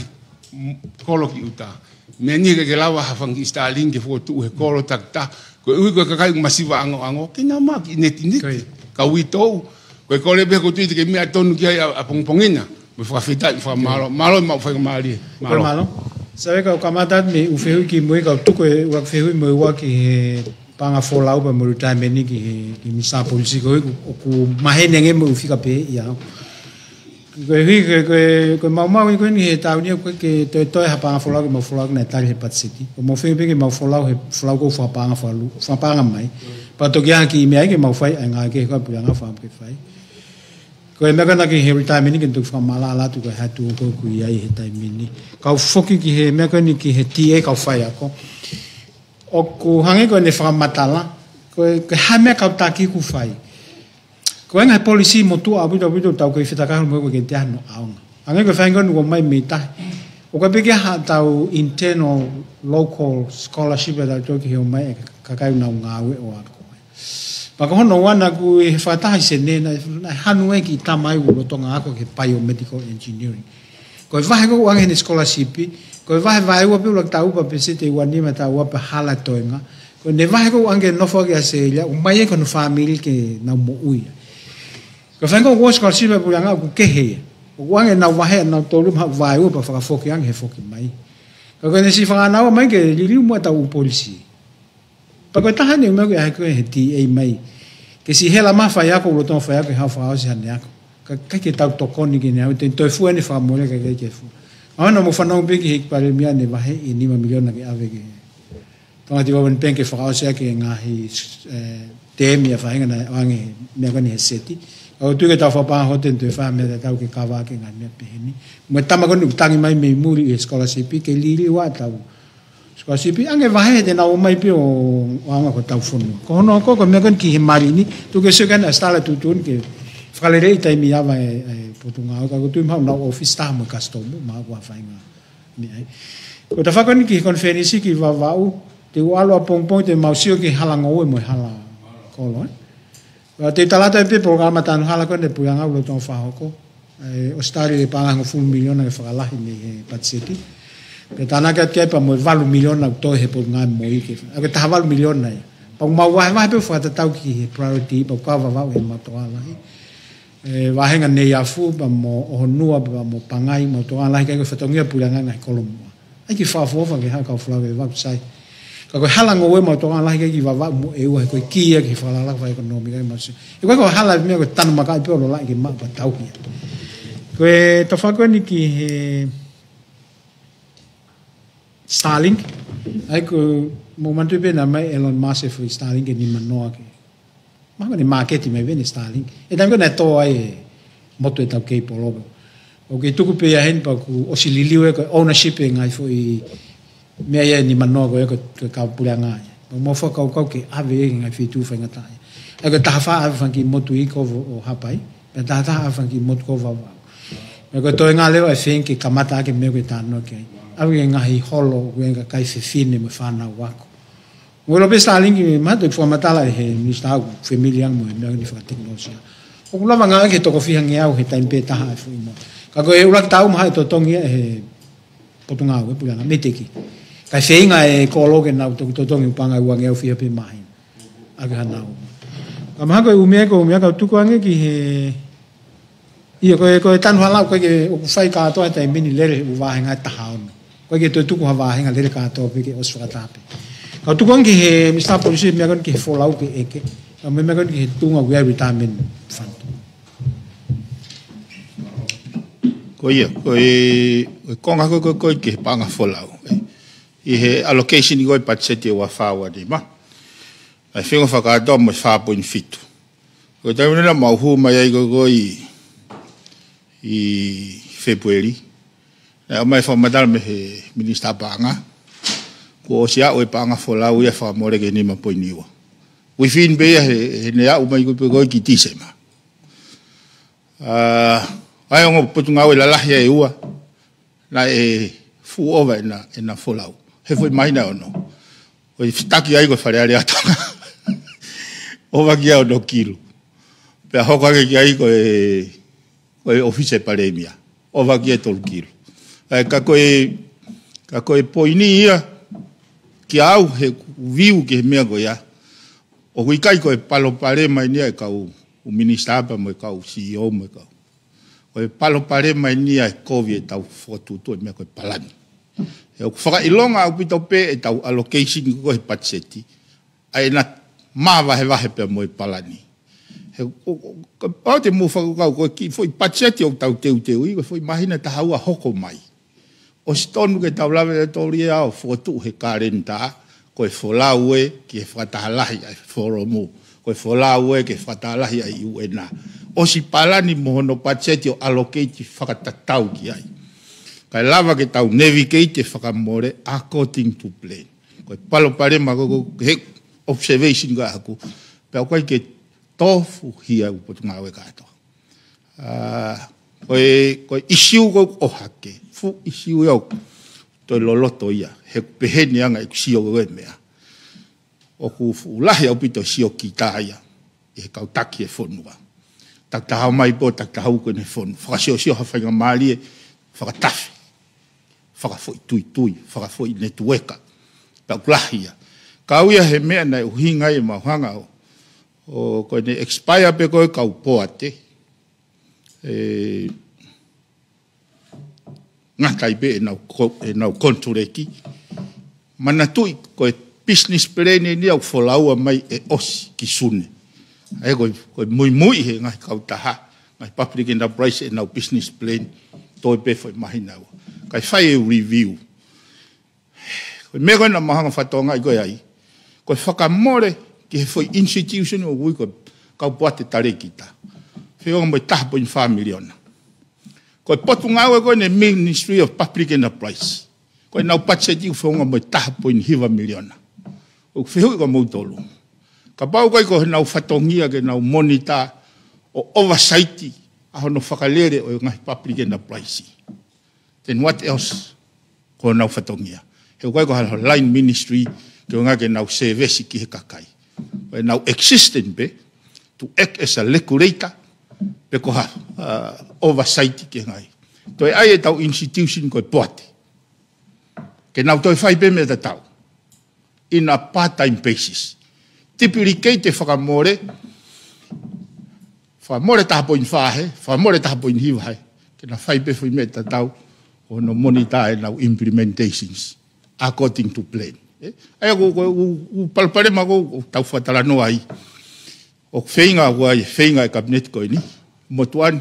ko lo ki uta. Me ni ke lava ha fangi Starlink ke foto he ko lo takta. Ko ui ko ka masiva ango ke na ma ki neti ka wito ko le be ko tu ke mi atonu ki a pongpongina me fa fita fa malo ma fa mali malo sabe ka kamata me u feu ki mo ka tu ko wa feu mo wa ki panga folau pa mo retirement ni ki mi sa polisi ko mahene nge mo fika pe ya ko mau ko ni ta ni ko ke to ha panga folau mo folau na ta he pat city ko mo feu pe ke mo folau he folau ko fa panga falu fa panga mai pa to kia ki me ke mau fai nga ke ko puanga fa ke fai ko me kana ki he retirement ki tu fa mala la tu ko ha tu ko ku ia he retirement ni ka foki ki he me kana ki he tie ka fai ko o ku hange ko ne fa matala ko ha me ka ta ki ku fai ko nga policy mo tu abu ta ko fita ka mo ko ke ta no aunga hange ko fa ngon ko mai mita o ka be ke ha tau internal local scholarship da to ki he mai ka ka na ngawe o pa ko no wana ku e fata se ne na hanu e ki tamai u tonga ko ke biomedical engineering ko va ko wa nge scholarship ko va u pe lo tau pa pe se te wani ma ta wa pa hala toinga ko ne va ko ange no fo ke se ya u mai ko no family ke na mo ui ko fa ko scholarship pu nga ku ke he wa nge na wa he na to lu ma va u pa fa fo ke ang he fo ke mai ko ne si fa na wa mai ke li mo ta u policy pa ko tahan ni mo ko he ti e mai ke si hela ma fa ya ko lo ton fa ya ke ha fa o si han ya ka ke ta to kon ni ne te to fu ni fa mo le ke fu ana mo fa no be ki pa le mia ne va he ni ma milion na ke ave ke to ati wa ben pen ke fa o si ke nga hi te mi fa nga na ange me ko ni seti o tu ke ta fa pa ho te fa me ta ke ka va ke nga me pe ni mo ta ma ko ni tangi mai me muri scholarship ke li wa ta ko sipi ange vahe de na o mai pe o anga ko tau funu ko no ko me kan ki himari ni tu ke se kan stala tu tun ke fralere tai mi ava e potunga ko tu ma na office ta mo customer ma ko fa nga ni ai ko ta fa kon ki conference ki va u te walo pong te mausio ki halang o mo hala ko lo te talata pe programa tan hala ko de puanga lo ton fa ko o stari de panga ngo full million na fa la ni patseti ke tana ka ke pa mo valu million na to he po nga mo ke ke ta valu million na pa ma wa pe fa ta tau ki priority pa ka va he ma to ala va henga ne ya fu pa mo o nua pa mo pangai mo to ala ke fa to ngia pulanga na kolombo ai ki fa fo fa ke ha ka fla ke va sai ka ko hala ngo we mo to ala ke ki va mo e wa ko ki ki fa la fa economy ke ma se e ko hala me ko tan ma ka pe lo la ke ma pa tau ki ko to fa ko ni ki Starlink ai ko mo mantu be na mai Elon Musk fu Starlink ni manoa ke ma ko ni market me be ni Starlink e tam ko na to ai moto e tau ke polo o ke tuku pe ya hen pa ku o sililiu e ko ownership e ngai fu i me ya ni manoa ko ka pulanga mo fa ka ke ave ngai fitu fa ngata e ko ta fa ave ki moto i ko o hapai pe ta ave ki moto ko va e ko to ngale o fin ki kamata ke me ko ta no ke ave ngahi holo wenga kai fefine me fana wako Ngolo pe Starlink ma to formatala he minister familiar mo na ni fa teknologia. O kula manga ke to ko fi hangea o he time pe ta ha fu mo. Ka ko e ula tau ma to tongi he potunga o pula na meteki. Ka feinga e ko lo ke na to tongi panga wa ngeo fi pe mai. Aga na o. Ka ma ko u me ka tu ko ange ki he ia ko tan hala ko ke o fai ka to ta mini lere u wa hanga ta ha. Ko ke to tu ko wa hanga lere ka to pe ke oswa ta pe. Kau tu kan ke mista polisi me kan ke follow ke eke, me kan ke tunga we retirement fund. Konga ko ke panga follow. I he allocation go budget wa fawa di ma. Ai fingo fa ka do mo fa po infitu. Ko ta una ma hu ma ai go i February. Na mai fa madal me minister banga. Ko sia o panga fola u fa more ke ni ma poiniwa we fin be he ne a u mai ko ki tisema ai ngo putunga we la ya e ua na e fu over na fola he foi mai na no o fitaki ai go fare ari atanga ova ki o no kilo pe ho ko ki ai ko e office paremia ova ki e tol kilo ka ko e poinia ki au he viu ke mea go ya o hui kai ko e palo pare mai nia e kau o minister pa mo kau CEO mo kau o e palo pare mai nia e kovi e tau fotu to mea ko e palani e o whaka ilonga au pito pe e tau allocation ko e patseti ai na mawa he wahe pe mo e palani he o te mo whaka kau ko ki foi patseti o tau teu i ko foi mahina ta haua hoko mai o stonu ke tau lawe e tori au fotu he karenta ko e folaue ki e whatahalahi ai foromu ko e folaue ke whatahalahi ai uena o si palani mohono patseti o allocate whakatatau ki ai kai lava ke tau navigate whakamore according to plan ko e palo pare ma ko he observation ga aku pe ko ke tofu hia upotunga we kato ko issue ko o hake fu issue yo to loloto ia he peheni anga issue go mea o ku fu lahi au pito sio kitaya e kau taki e fonua tak ta mai po tak ta hu ko ne fon fa sio ha fa ngamali fa tafi fa foi tui fa foi networka pa klahia kau ia he mea na uhinga e mahanga o ko ne expire pe ko kau poate ngakai be na kontureki mana tui ko business plan ni au folau mai e os kisune ai ko muy he ngai kau taha ngai public enterprise na business plan to be foi mahina kai fai review ko me ko na mahanga fatonga ko ai ko fakamore ki foi institution o ko kau poate tarekita feo mo tapo in familion ko potunga ko ne Ministry of Public Enterprise ko na patse fo mo tapo in hiva million o feo ko mo tolo ka pau ko na fatongia ke na monitor o oversight a no fakalere o ngai public enterprise then what else ko na fatongia he ko line ministry ke nga ke na service ki kakai na existing be to act as a regulator pe ko oversight ke ngai to ai tau institution ko pote ke na to fai pe me tau in a part time basis typically te whakamore ta po in fahe whamore ta po in hiwai ke na whai pe fui me tau o no monitor e na implementations according to plan ai ko palpare ma ko tau whatara no ai o whainga e cabinet ko ni motuan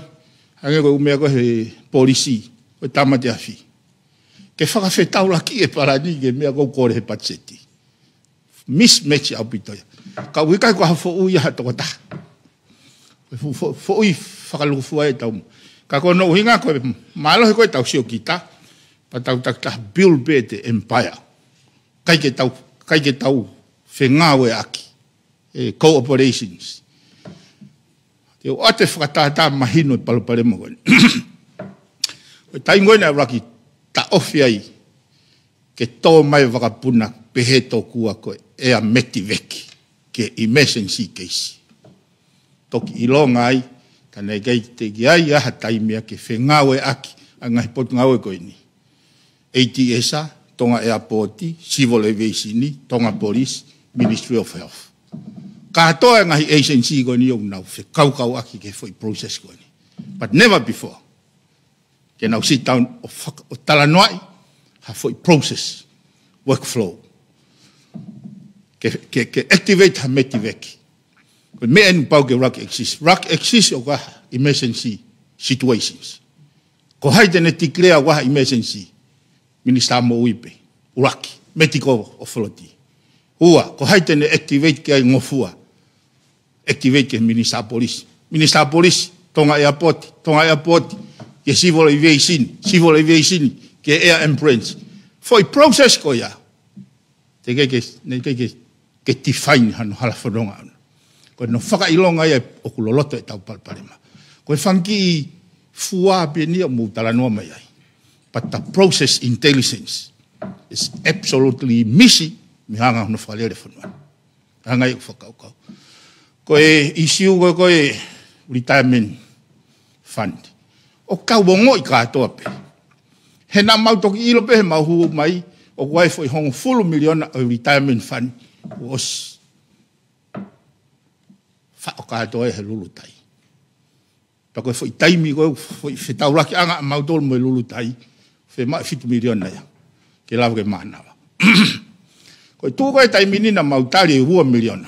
hange ko umea ko he policy o tamate afi ke whakawhetau laki e parani ke mea ko kore he patseti mismatch au pitoia ka wika ko hafo uia to ta fo ui whakalufu ai tau ka ko no hinga ko malo ko tau sio kita pa tau ta build better empire kai ke tau whengawe aki cooperations te o ate whakatata mahino e palopare mo koe. O tai ngoi na raki ta ofi ai ke tō mai wakapuna pehe tō kua koe ea meti veki ke emergency case. Toki ilonga ai, kana gai te ki ai aha taimia ke whengawe aki a ngai potu ngawe koe ni. ATSA, tonga airporti, civil aviation, tonga police, Ministry of Health. Katoa ngahi agency koe ni o nau whekau aki ke foi process koe ni. But never before. Ke nau sit down o talanoai, ha foi process, workflow. Ke activate ha meti veki. Koe me enu pau ke RUC exist. RUC exist o kaha emergency situations. Ko haitene tikrea waha emergency, Minister mo uipe, uraki, medical authority. Hua, ko haitene activate ke ai ngofua, activate ke Minister Police. Minister Police, tonga airport, ke civil aviation, ke air ambulance. Foi process ko ya. Te ke define hano hala whanonga anu. Ko no whakailonga ia o kuloloto e tau palparema. Ko e whanki fua penia mo talanoa mai ai. But the process intelligence is absolutely missing. Mi hanga hono whalere whanua. Hanga i whakaukau. Ko e isiu ko e retirement fund. O kauongo i katoa pe. He na mautoki ilo pe he mauhu mai o wai foi hongo fulu miliona o retirement fund was fa o katoa he lulutai. Pako foi taimi ko foi fetauraki anga mautol mo lulutai. Fe ma fitu miliona ya. Ke lava ke manawa. Ko tu ko taimi ni na mautari 2 miliona.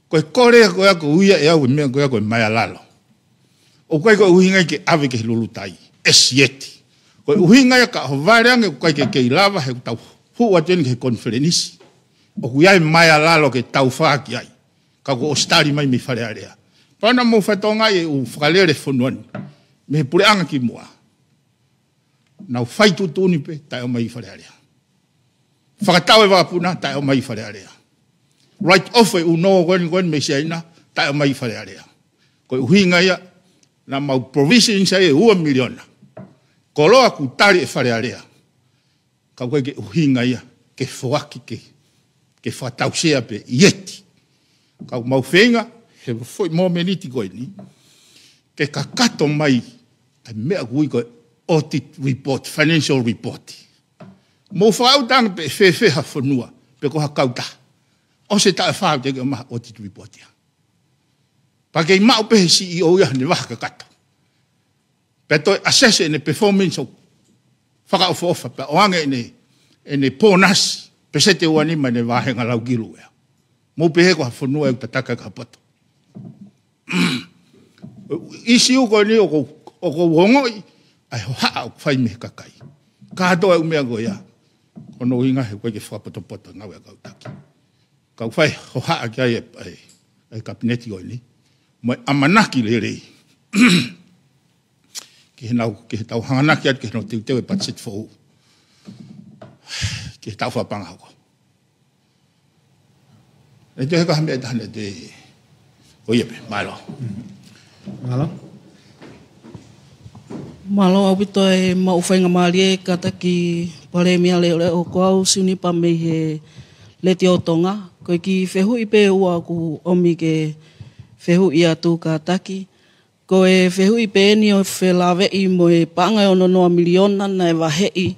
Ko kore ko ya ko uia e au me ko ya ko mai alalo. O ko uhinga ke ave ke lulutai. Esieti. Ko uhinga ya ka hovareange ko ke lava he tau hu ateni ke conference. O ku ya mai alalo ke tau fa ki ai. Ka ko ostari mai mi fare area. Pana mo fatonga e u fralere fonuan. Me pure anga ki moa. Nau fai tutuni pe tai o mai fare area. Whakatau e wakapuna tai o mai fare area. Right off e uno gwen me siaina tai o mai fare area. Ko uhinga ia na mau provision sa e 1 miliona. Koloa ku tari e fare area. Ka koe ke uhinga ia ke whaki ke whatausea pe ieti. Ka mau whenga he foi mo meniti koe ni. Ke kakato mai ai mea kui koe audit report, financial report. Mo whautang pe whewheha whanua, pe koha kauta. O se tae whau te ke maha audit report ia. Pa kei mau pe he CEO ia ne waha kakato. Pe toi assess ene performance o whakao whaofa, pe oange ene pōnas, pe se te uani ma ne wahenga lau gilu ea. Mo pe he koha whanua e utataka ka poto. Isi uko ni o ko wongoi, ai ho haa o whai me kakai. Ka toa umea ko ia. Kono inga he koe ke whapoto ngawe kau taki. Kau whai ho haa ki ai kabineti ko ni. Moi amanaki le rei. Ke he tau hanganaki at ke he nau teu e patsit fōu. Ke he tau whapanga ko. E te heka hamea tahane te oiepe, maelo. Malo? Malo au pito e mauwhainga maari e kata ki pare mea leo o ko au siuni pa mei he leti o tonga. Koe ki whehu i pe ua ku omi ke whehu i atu ka taki. Ko e whehu i pe eni o whelawe i mo e paangai o nonoa miliona na e wahei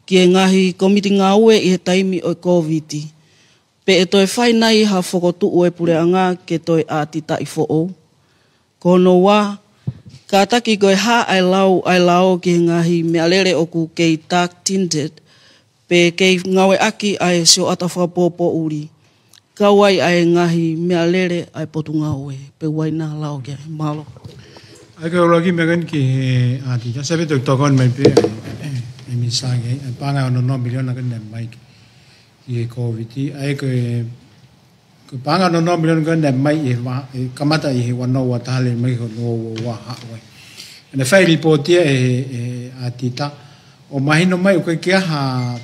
ki e ngahi komiti ngā ue i he taimi o COVID. Pe e toi whainai ha whakotu o e pureanga ke toi ātita i fo Kono wā, ka taki koe ha ai lau ki ngahi mea lere o ku kei dark tinted, pe kei ngawe aki ai sio ata whapōpō uri. Kawai ai ngahi mea lere ai potu ngawe, pe waina lau kia, malo. Ai ka ura ki mea kan ki he ātita, sabi tuk tokon mai pe, ai misage, ai pāngai ono 9 miliona kan ne mai ki he COVID, ai koe panga no 9 miliona kan mai e kamata i he wano wa tale mai ho no wa ha wa ene fai report e atita o mahino mai ko ke ha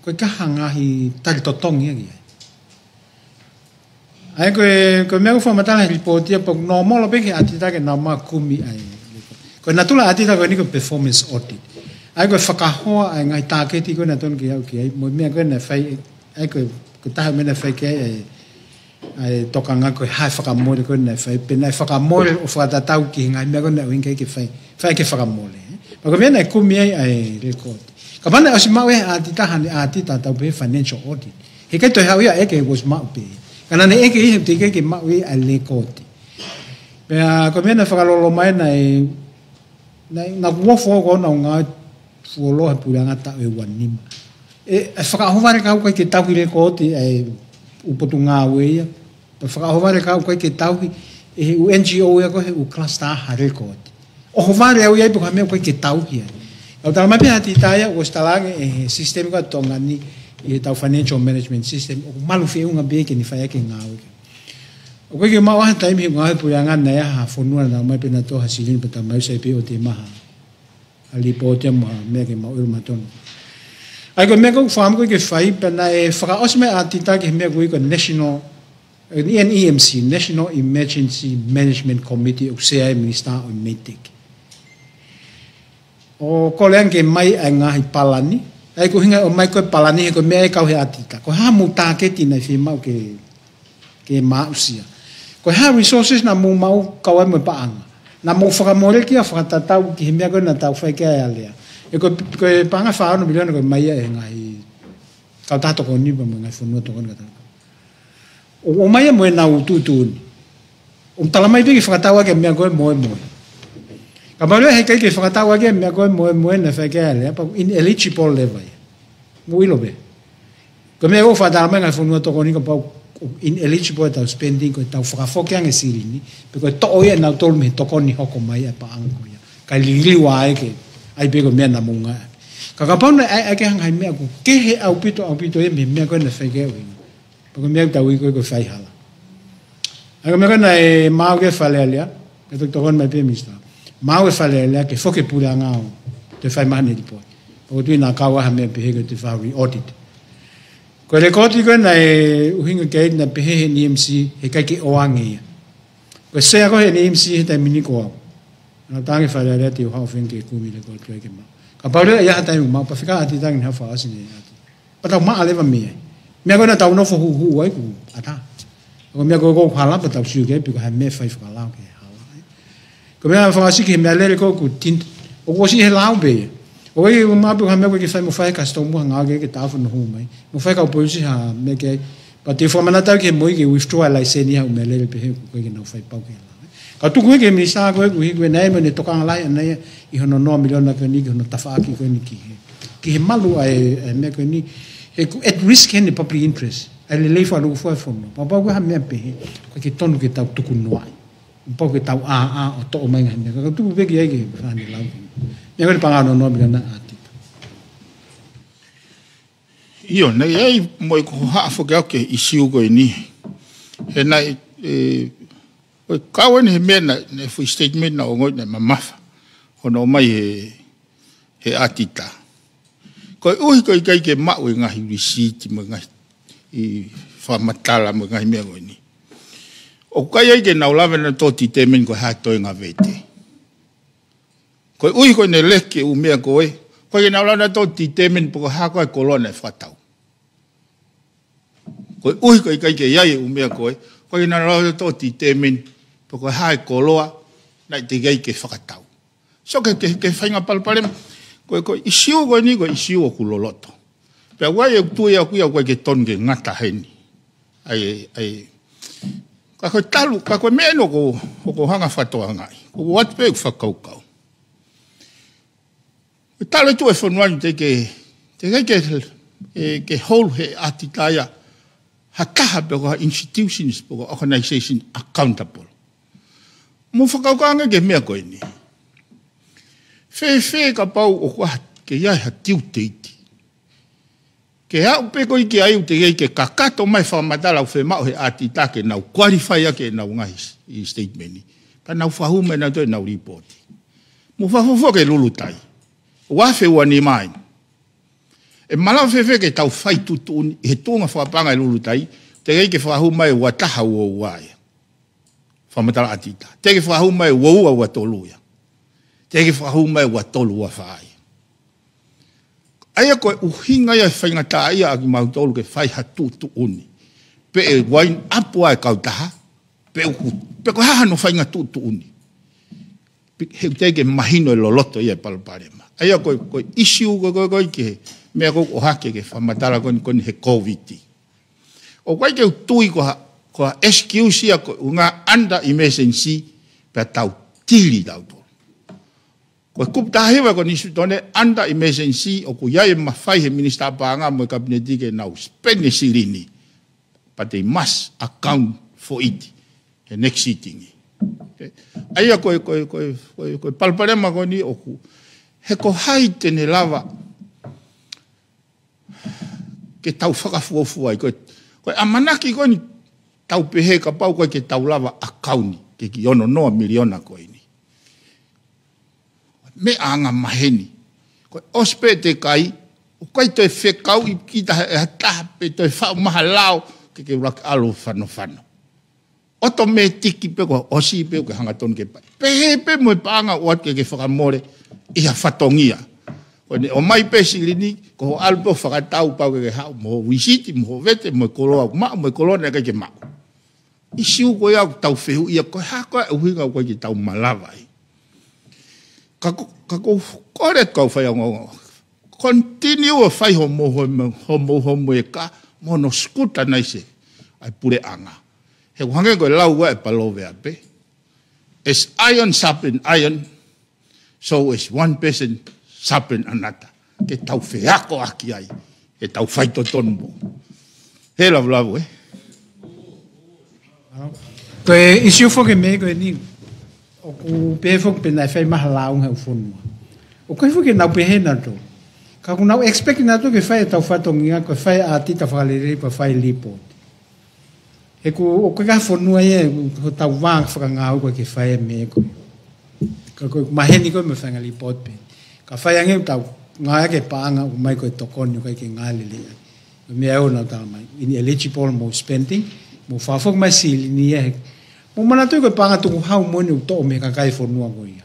ngahi tal totong ia ai ko me ko matala report ia po normal be ke atita ke na ma kumi ai ko natula atita ko ni ko performance audit ai ko whakahoa ai ngai tāketi ko na ton ki au ki ai mo mea ko na whai ai ko taha me na whai ki ai toka ngā ko hai whakamore ko na whai pe nai whakamore o whakatatau ki ngai mea ko na uinga ki whai ke whakamore ma ko mea nai kumi ai rekodi ka mana o si mau a titaha ni a tita tau pe financial audit he kai toi hau ia eke was mau pe kana ne eke ihe te ke mau ai rekodi pe ko mea na whakalolo mai na wofo ko na ngā fuolo ha puranga ta e wanima e whakahovare kau kai ke tau le koti e upotu ngā weia pa whakahovare kau kai ke tau e u NGO e ko he u cluster hare koti o hovare au iai puka mea kai ke tau hia au tala mapi hati taia o stalange e sistemi ka tonga ni e tau financial management system o malu fi unga beke ni whaia ke ngā weke o kai ke mau aha taimi ngā he puranga na ia ha whonua na mai pena toha silini pata mai sai pe o te maha ali pote mo me ke mau irma ton ai ko me ko fam ko ke fai pena e fra osme atita ke me ko national NEMC National Emergency Management Committee o se ai minister o metik o kolen ke mai anga hi palani ai ko hinga o mai ko palani ko me ka he atita ko ha mu ta ke tina fi mau ke mausia ko ha resources na mu mau ka wa mo pa anga na mo whakamore ki a whakatatau ki he mea koe na tau whai kia ea lea. E koe panga whaano miliona koe mai e ngai kau tato ko nipa mo ngai whanua toko nga tau. O mai e moe na ututuni. O talamai piki whakatau ake mea koe moe moe. Ka maurua hei kai ke whakatau ake mea koe moe moe na whai kia ea lea pa ineligible levai. Mo ilo be. Koe mea koe whatalamai ngai whanua toko ni ka pau ineligible tau spending ko tau whakafoke ange sirini peko to oia na tolu me toko ni hoko mai e pa ango ia kai lili wa ai ke ai peko mea na munga ka kapau na ai ke hangai mea ku ke he au pito e me mea ko na whake au ina peko mea tau i ko whai hala ai mea ko na e mau ke whale alia ke tokon mai pe mista mau ke whale alia ke foke pura ngao te whai mahane report peko tui na kawa ha mea pehe ke te whai audit ko le koti ko na e uhinga ke na pehe NEMC he kai ke oange ia ko se ko he NEMC he ta mini ko na tangi fa le te ho fin ke ku mi le ko ke ma ka pa le ya ta ma pa fika ati tang na fa asini ati pa ta ma ale va mi me ko na ta no fo hu ai ku ata ko me ko hala pa ta su ke pi ko ha me fa fa la ke hala ko me fa asi ke me le ko ku tin o ko si he la be o i ma bu ha me ko ke fa mo fa ka sto mo nga ke ta fu no hu mai mo fa ka po si ha me ke pa te fo mana ta ke mo ke withdraw license ni ha me le pe ko ke no fa pa ke ka tu ko ke mi sa ko ku na me ne to ka la na i hono no miliona ke ni hono ta fa ki ko ni ki he malu ai me ko ni at risk any public interest ai le fa no fo fo no pa ko ha me pe ko ke tonu ke ta tu ku no ai po ke ta o to mai nga ka tu pe ke ai ke fa ni la e ko pangano no bila na ati io nei ai mo ko ha fo ke isiu go ni e nai o kawen he mena ne fu statement na ngo ne mamafa ono mai he atita ko ui ko kai ke ma we nga hi receipt mo nga i fa matala mo nga me go ni o kai ai ke na ula na to ti temen ko ha to nga vete ko ui ko ne leke u mea ko ke na ula na to ti temen po ha ko kolone fatau ko ui ko kai ke ia u mea ko ke na ula na to ti temen po ha koloa na te gai ke fakatau so ke fainga palpalem ko isiu ko ni ko isiu ko loloto pe wa ye tu ya ku ya ko ke ton ke ngata heni ai ka ko talu ka ko meno ko hanga fatoa ngai ko wat pe fakau kau talo tu e fonwan te ke whole he atitaya hakaha pe ko institutions po organization accountable mo whakaukanga ke mea koe ni fe ka pau o kwa ke ia ha tiu teiti ke hau pe koe ke ai te ke kakato mai whamatala o fe mao he atita ke nau qualify ke nau ngai i statement ni ka nau whahume na toi nau report mo whahofo ke lulutai wafe wani mai e mala fe ke tau fai tutu he tonga whapanga lulutai te ke whahuma e wataha ua uaia whamatala atita te ke whahuma e ua ua toluia te ke whahuma e ua tolu ua whaai Aia koe uhinga ia whaingata ia aki mautolu ke whai hatu tu uni. Pe e wain apua e kautaha, pe koe haha no whainga tu uni. He teke mahino e loloto ia Paloparema. Aia koe issue koe ke mea koe o hake ke whamatara koni he COVID. O koe ke utui koha excuse ia koe unga under emergency pe tau tili tau tolu. Koe kuptahewa ko nisu tone under emergency o ku iai mawhai he minister paanga mo kabineti ke nau spend sirini. But they must account for it. The next sitting. Okay. Aia koe Paloparema ko ni oku. He ko hai tene lava ke tau whakafuofua. Koe amanaki ko ni tau pehe ka pau koe ke tau lava account ke ki ono noa miliona koe ni. Me anga maheni. Koe ospe te kai, o kai toi whekau i kita e tape, toi whao maha lao, ke rak alo whano. Oto me tiki pe koe osi pe koe hangaton ke pai. Pehe mo paanga uat ke whakamore, iha whatongia. O mai pe silini, ko alpo whakatau pau ke hao, mo wisiti, mo vete, mo koloa, mo koloa na ke mao. Isiu koe au tau whehu ia, koe hakoe uhinga koe ki tau malawai. Kako kore kau whai angongo. Continue a whai homo e ka, mono skuta naise, ai pure anga. He kuhange koe lau e palove ape. As iron sharpen iron, so is one person sharpen another. Ke tau wheako aki ai, ke tau whai to tonbo. He lavu Koe isiu whoke me koe ni, o ku pefok pena fai maha launga u whonua. O koe whoke nau pehe na to. Ka ku nau expect na to ke whai tau whatongia, koe whai a tita whakalere pa whai lipot. He ku o koe ka whonua ia, ho tau wang whakangau koe ke whai me koe. Ka koe maheni koe me whanga lipot pe. Ka whai ange tau ngāia ke paanga u mai koe tokoni koe ke ngāle lea. Me au na tau mai. Ini eligible mo spending, mo whawhok mai sili ni e. Mo mana tui koe panga tuku hau moni u to'o me kakai whonua koe ia.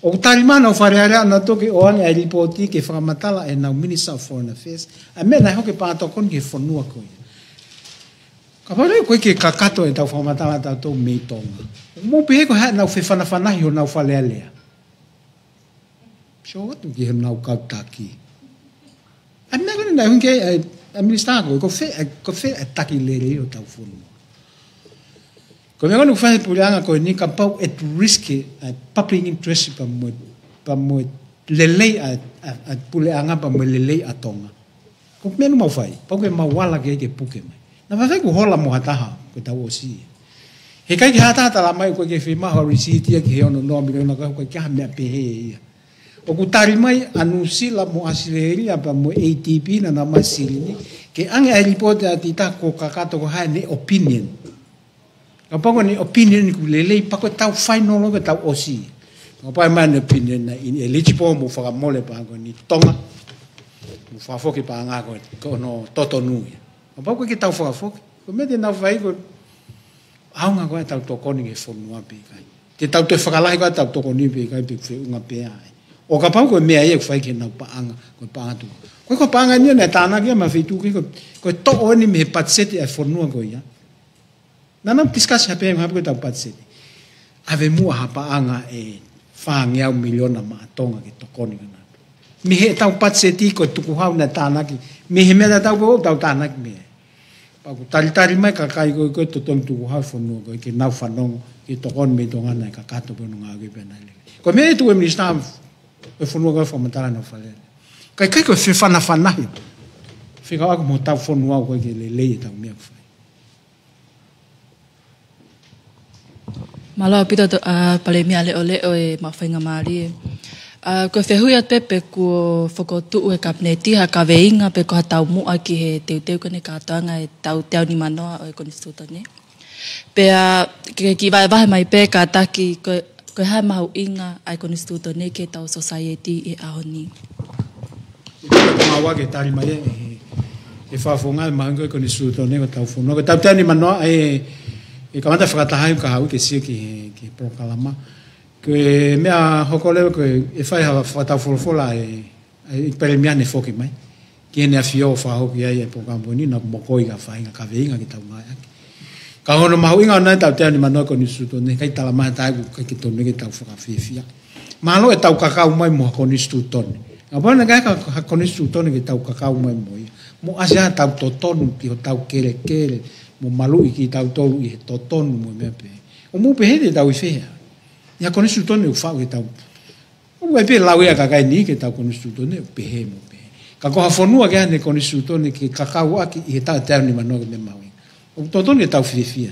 O tarimana o wharearea na toke o ane ai ripoti ke whakamatala e nau Minister of Foreign Affairs. A mea nai hoke panga tokoni ke whonua koe ia. Ka pare koe ke kakato e tau whakamatala tau tau mei tonga. Mo pehe koe hae nau whewhanawhanahi o nau whalealea. Sio watu ki he nau kautaki. A mea koe nai hunke a Minister koe, ko whe a taki lere o tau whonua. Ko me ngonu whahe pureanga koe ni ka pau at risk public interest pa mo lelei a pureanga pa mo lelei a tonga. Ko me nu mau whai, pau ke mau wala ke puke mai. Na whawhai ku hola mo hataha, ko tau o si. He kai ki hataha la mai koe ke whimaha risiti ki he ono noa miliona koe kia mea pehe ia. O ku tari mai anu sila mo asileri apa mo ATP na na masili ni, ke ange ai ripote a tita ko kakato ko hae ne opinion. Kapag ni opinion ku lelei pa ko tau final lo tau osi. Kapag man opinion na ineligible mo fa mole pa ko ni tonga. Mo fa foki pa nga ko no totonu. Kapag ko ki tau fa foki, ko me de na vai ko aunga ko tau to koni ke fonua pe kai. Te tau te fakalahi ko tau to koni pe kai pe fe unga pe ai. O kapag ko me ai fa ke na pa anga ko pa atu. Ko pa anga ni na tana ke ma fitu ko to oni me patseti e fonua ko ya. Nanam discuss hape ko tau patseti. Ave mua hapa anga e fang yau miliona ma tonga ke to koni na. Mi he tau patseti ko tuku hau na tana ki. Mi he me tau ko tau tana ki me. Pa ko tari mai ka kai ko to tong tuku hau fonua ko ke nau fanong ke to kon me tonga na ka kato ko nga ke pena le. Ko me tu mi sta e fonua ko fo matala na fale. Kai ko fe fana hi. Fica ako mo tau fonua ko ke le tau me fa. Malo pito palemi ale ole e mawhainga maari. Ko whehui at pepe ko whakotu e kabineti ha kaweinga pe ko hatau mua ki he teu kone katoanga e tau teo ni manoa o e kone stutone. Pea ki vai vahe mai pe ka taki ko hai mahu inga ai kone stutone ke tau society e ahoni. Mawa ke tari mai e whafonga mahango e kone stutone ko tau whunua. Ko tau teo ni manoa e kamata whakatahai ka hau ke sia ki prokalama. Ke mea hokoleo ke e whai hawa whatau wholofola e pele mia ne foki mai ki ne afio fa ho ki ai po kamponi na mo koi ka fa ka veinga ki tau mai ka hono mau inga na tau te ni mano ko ni suto ne kai tala mai tai ku ki to ne ki tau fa fia malo e tau kakau mai mo ko ni suto ne abana ka ko ni suto ne ki tau kakau mai mo asia tau totonu ki tau kere mo malu ki tau tolu i totonu mo me pe o mo pe he tau fea ya ko ni suto ne u fa ki tau o e pe lawe ka kai ni ki tau ko ni suto ne pe he mo pe ka ko fonua ke ne ko ni suto ne ki kakau aki i tau te ni mano me mau o totonu e tau fia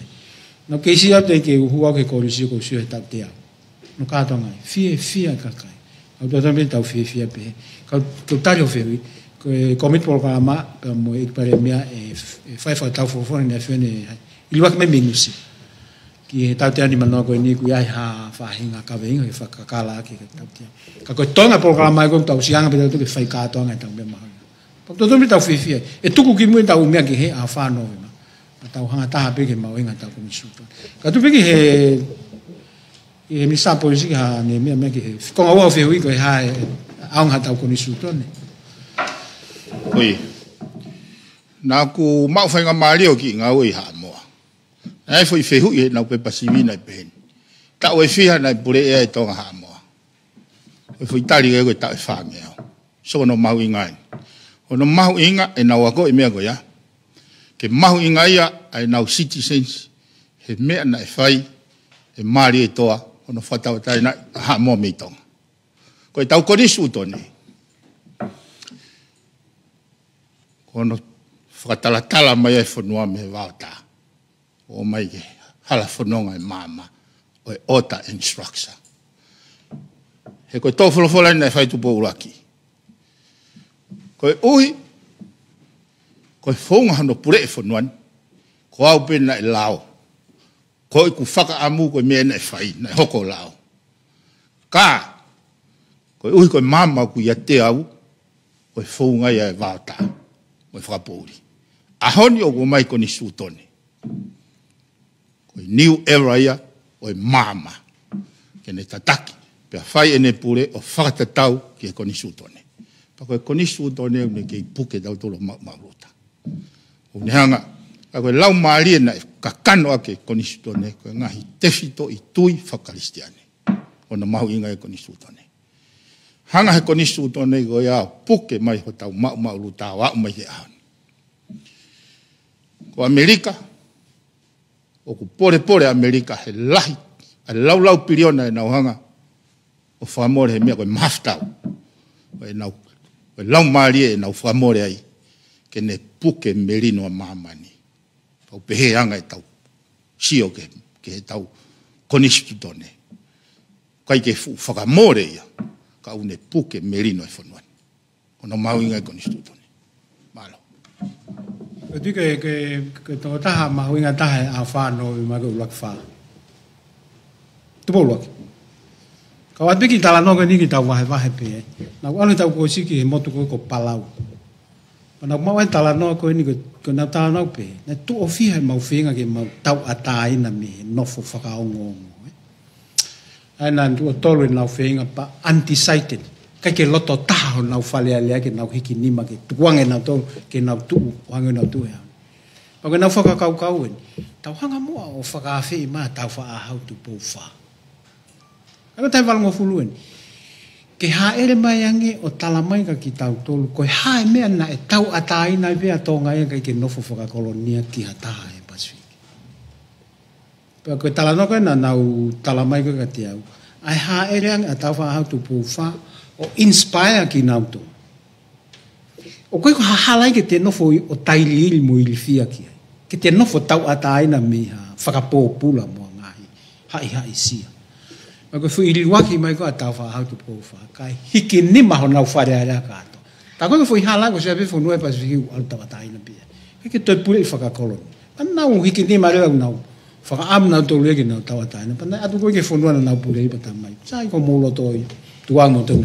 no ke si ate ke hua ke ko risi ko si tau te no ka tonga fia ka kai o totonu tau fia pe ka tari o feri komit programa mo ekparemia fai fa tau fo ne fene ilwak me minusi ki tau te anima no ko ni ku ai ha fa hinga ka venga fa ka kala ki tau te ka ko tonga programa ko tau sianga pe tau ke fai ka tonga tau be ma pa to mi tau fifia e tuku ki mu tau me ki he a fa no ma tau hanga ta pe ke ma wenga tau ko mi suto ka tu pe ki he mi sa polisi ha ne me ki he ko wa fe wi ko ha au ha tau ko ni suto ne oi na ku mau fai nga mario ki nga oi ha mo ai foi fehu e na pe pasivi na pe ta oi fia na pure e to ha mo e foi tali e ko ta fa me so no mau inga ono mau inga e na wa ko e me go ya ke mau inga ia ai na citizens he me na fai e mari e toa ono fata ta na ha mo me to ko ta ko ni su to ne ono whakatalatala mai e whanua me wauta. O mai ke hala whanonga e mama o e ota instructor. He koe tō wholofola nei whai tupo uraki. Koe ui, koe whaunga hano pure e whanuan, ko au pena e lao. Koe ku whaka amu koe mea nei whai, nei hoko lao. Ka, koe ui koe mama ku ia te au, koe whaunga ia e wauta. Mo whakapouri. Ahoni o ko mai ko ni sutone. Ko new era ia o e mama. Ke ne tataki. Pea whai ene pure o whakatatau ki e ko ni sutone. Pa ko ni sutone ne ke puke tau tolo mauruta. O ne hanga. A koe lau maari na kakano ake ko ni sutone. Koe ngahi tefito i tui whakaristiane. O na mahu inga e ko ni sutone. Hanga he konisu tone go ya puke mai ho tau mau luta wa mai ke an. Ko Amerika o ku pore Amerika he lahi a lau piriona na hanga o famore me ko mafta. O na o lau mari na famore ai ke ne puke merino mamani. O pehe anga e tau sio ke tau konisu tone. Kai ke whakamore ia. Ka une puke merino e whanuan. Ono mau inga e koni stutone. Malo. Kati ke tō taha mau inga taha e a whāno i maga ulak whā. Tupo ulak. Ka watpiki tala noga niki tau wahe pe. Nā anu tau ko siki he motu ko palau. Nā mau e tala noga ko ni ko nau tala noga pe. Nā tu o fiha e mau whinga ke mau tau ataina me nofo whakaongongo. Aina tu tolu nau whenga pa anti-sighted. Kai ke loto taha nau whalea lea ke nau hiki nima ke tukuange nau tolu ke nau tuu wange nau tuu hea. Pake nau whakakau en. Tau hanga mua o whakawhi i maa tau whaahau tu pou wha. Ako tai walango fulu en. Ke haere mai ange o talamai ka ki tau tolu. Koe hae mea na e tau ataina i pia tonga e kai ke nofo whakakolonia ki hataha e Pasifiki. Koe talanoka na nau talamai ka te au. Ai haere ange a tau whaahau tu pou wha o inspire ki nau tō. O koe ko hahalai ke te nofo o tailili mo ilifia ki ai. Ke te nofo tau ataina me ha whakapōpula mo ngahi. Hai sia. Ma koe fu iliwaki mai ko a tau whaahau tu pou wha. Kai hiki nima ho nau whare area kato. Ta koe fu ihalai ko se ape fu nue Pasifiki u alu tau ataina pia. Ke toi pule i whakakoloni. Ma nau hiki nima rea nau. Whakaam nau tō lege nau tau ataina. Pa atu koe ke whunua na nau pule i patamai. Sai ko mōlo toi. Tuang no tō.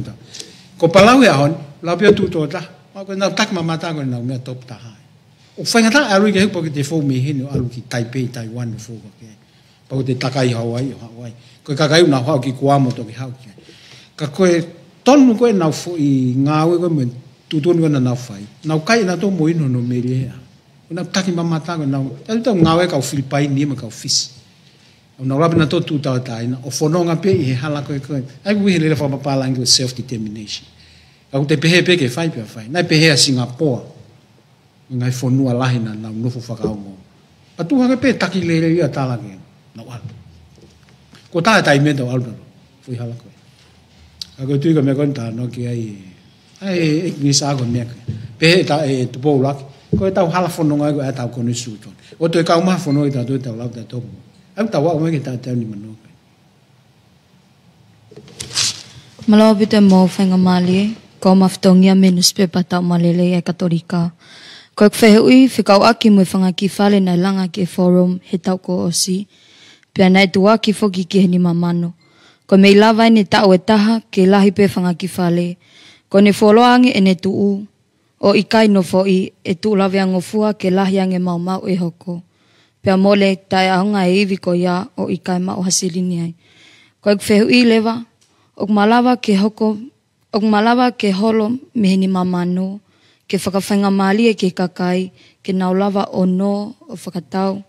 Ko palau e ahon. Lau pia tū tō ta. Ma koe nau tak mamata koe nau mea top tahai. O whaingata alu i ke hupo ki te whau me hene o alu ki Taipei, Taiwan o whau ke. Pa ko te takai Hawaii o Hawaii. Koe kakai una hau ki Kuamo to ki hau ki. Ka koe tonu ko na fo I ngawe ko me tutun ko na fai na kai na to mo ino no meria na taki mama ta na to ngawe ka Filipai ni ma ka office na rabi na to tu ta ta ina o fono nga pe I hala ko ai wi le fa pa langue self determination ka te pe ke fai pe fai na pe a Singapore ngai fonua lahi na no fo fa ka mo atu ha pe taki le ia ta la ke na wa ko ta ta me do aldo fui hala ko ako tu ko me konta no ki ai ni sa ko me pe ta tu po la ko ta hala fono ngai ko ta ko ni su ton o to ka ma fono ta do ta la ta to am ta wa me ki ta ta ni mano Malo bite mo fenga mali ko maftongia menus pe pata malele e katolika ko fe ui fikau aki mo fanga ki fale na langa ke forum hetau ko osi pe na tua ki foki ki ni mamano ko me lava ni ta o taha ke lahi pe fanga ki fale ko ne foloangi ene tu o ikai no foi e tu lave angofua ke lahi ange mau mau e hoko pe mole tai anga e vi ko ya o ikai mau hasilini ai ko fe ui leva ok malava ke hoko ok malava ke holo me ni mamano ke whakawhainga mali e ke kakai, ke naulawa o no o whakatau,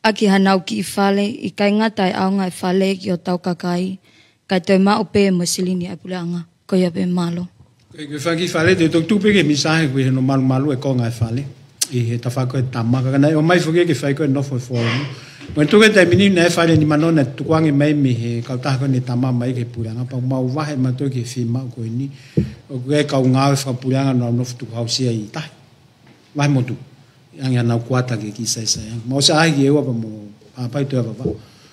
a ki hanau ki I whale, I kai ngatai aonga I whale ki o tau kakai, kai tau mao pe mo silini ai puleanga, ko ia pe malo. Ke whangi whale, te tok tupe ke misahe koe no malu malu e konga I whale, I he tawhako e tamaka, kana o mai whuke ke whaiko e nofo e whore. Mo tuke tai mini na e whale ni manona tukuangi mai me he kautahako ni tama mai ke puleanga, pa mau wahe mato ke whima koe ni, o koe kau ngāwe whakapuleanga no nofu tuku hausia I tahi. Wahe motu. Yang ya nau kuata ke kisai sayang. Mau sa ahi ki ewa pa mo apai tu apa pa.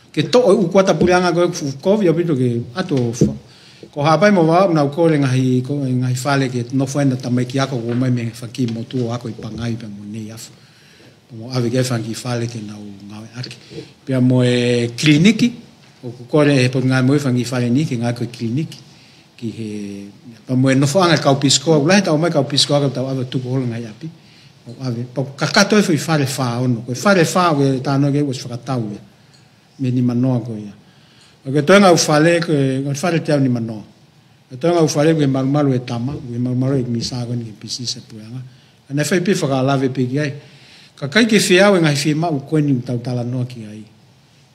Ke to o kuata puleanga koe kovi apito ke ato ko hapai mo wa nau ko le ngai whale ke nofu ena tamai ki ako ko mai me whaki mo tu o ako I pangai pa mo nei afu. Mo ave ke whangi whale ke nau ngawe ake. Pea mo e kliniki, o kore e po ngai mo e whangi whale ni ke ngai koe kliniki. Ki he, pa mo e nofo anga kau piskoa, ulahe tau mai kau piskoa ka tau ave tuku holo ngai api. O ave, pa kakato e fui whale wha ono, koe whale wha o e tāno ke was whakatau ia. Me ni manoa koe ia. O ke toenga u whale, koe whale te au ni manoa. O toenga u whale koe malumalu e tama, koe malumalu e misa koe ni ke pisi se puanga. Ana whai pi whakalave pe ki ai. Ka kai ke whiau e ngai whima u koe ni tau tala noa ki ai.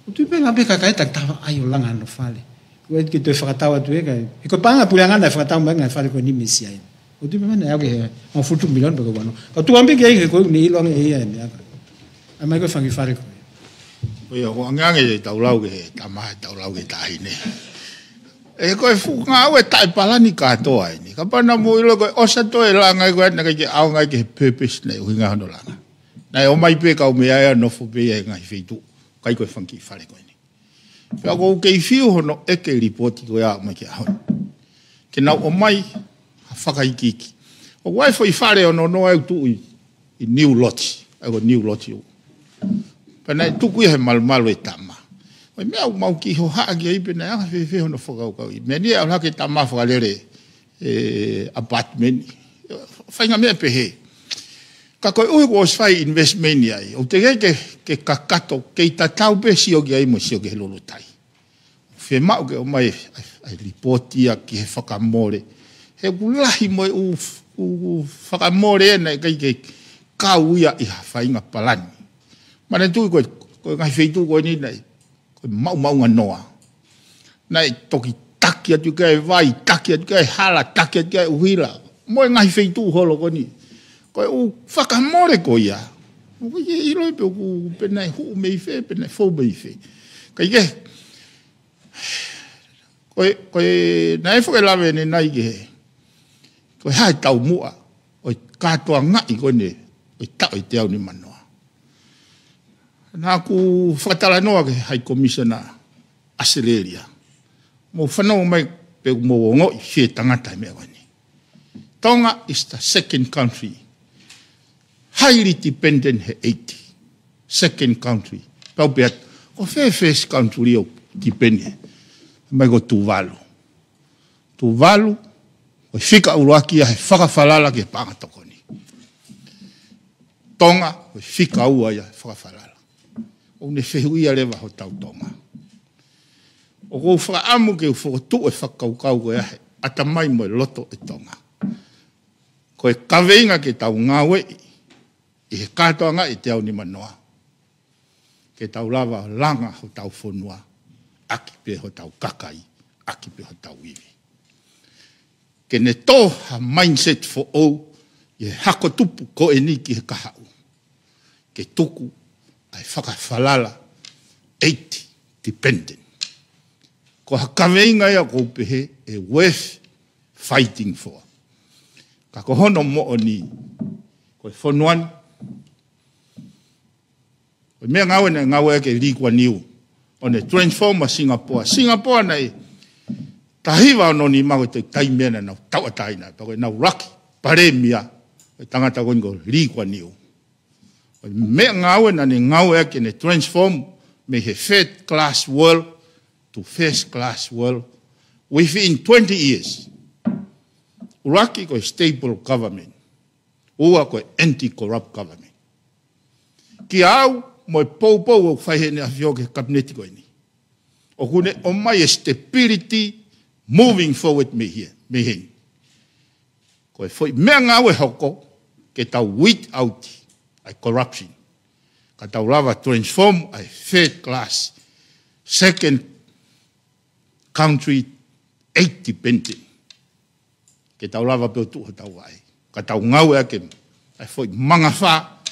O tui pe ngabe ka kai tak tawa ai o langa no whale. Koe ki tue whakatawa tu e kai. E koe panga puleanga na whakatawa mai ngai whale koe ni mesi ai. O tui pe mana au ke he, o futu milion pe koe wano. Ka tu ambi ki ai ke koe ni iloanga e ia e mea ka. A mai koe whangi whale koe. Oia, ko angange e taulau ke he, tamaha taulau ke tahine. E koe fuka au e tae palani katoa ai ni. Ka pana mo ilo koe osa toe langa i koe na kai ke au ngai ke purpose nei uhinga hono langa. Nai o mai pe kau mea ea nofo pe ea ngai wheitu. Kai koe whanki whare koe ni. Pea kou kei whiu hono e ke ripoti koe a mai ke ahon. Ke nau o mai ha whakaikiki. O wai fo I whare ono no au tu I New Loti. Au New Loti o. Pena e tuku I he malumalu e tama. Oi mea u mau ki ho haa ki aipe na anga whewhi hono whakau kau I. Mea ni au hake tama whakalere apartment. Whainga mea pe he. Ka koe ui ko oswai investment ai. O te ke kakato, ke I tatau pe sio ki ai mo sio ki he lolotai. Whe mau ke o mai ai ripotia ki he whakamore. He kulahi mo u whakamore ena kai ke kau ia I hawhainga palani. Mana tui koe ngai wheitu koe ni nei. Koe mau nganoa. Nei toki taki atu kai vai, taki atu kai hala, taki atu kai uhira. Moe ngai wheitu holo koe ni. Koe u whakamore ko ia. Koe i roi pe ku penai huu mei whe, penai fau mei whe. Kai ke. Koe nai whake lawe ne nai ke he. Koe hai tau mua. Oi katoa ngai koe ne. Oi tau I te au ni manoa. Nā ku whakatala noa ke hai commissioner Australia. Mo whanau mai pe mo wongo I whe tangata mea koe ni. Tonga is the second country. Highly dependent he 80. Second country. Pau peat, o first country o dependent. Mai go Tuvalu. Tuvalu, o whika uruaki a he whakawhalala ke pangatoko ni. Tonga, o whika ua ia he whakawhalala. O ne whehuia lewa ho tau Tonga. O kou whakaamu ke u whakotu e whakaukau koe ahe. atamai mo loto e tonga. Ko e kaweinga ke tau ngawe i he katoanga i te au ni manoa. Ke tau lava langa ho tau whonua, aki pe ho tau kakai, aki pe ho tau iwi. Ke ne toha mindset fo o, i he hako tupu ko e ni ki he kahau. Ke tuku ai whakawhalala 80 dependent. Ko hakaweinga ia ko pehe e worth fighting for. Ka ko hono mo o ni, ko e whonuan, ko mea ngawe na ngawe ke Lee Kuan Yew, o ne transformer Singapore. Singapore nei, tahiwa ono ni maho te taimena na tawataina, pa koe nau raki, pare mia, o tangata koe ko Lee Kuan Yew. Mea ngawe na ne ngawe ke ne transform me he third class world to first class world within 20 years. Uraki ko stable government. Ua ko anti-corrupt government. Ki au mo pou o whaihe ne awhio ke kabineti ko ini. O kune o mai stability moving forward me hen. Ko e foi mea ngawe hoko ke tau weed out ai corruption. Ka tau lava transform ai third class, second country, 8 dependent. Ke tau lava peo tuha tau ai. Ka tau ngau ake, ai foi manga wha,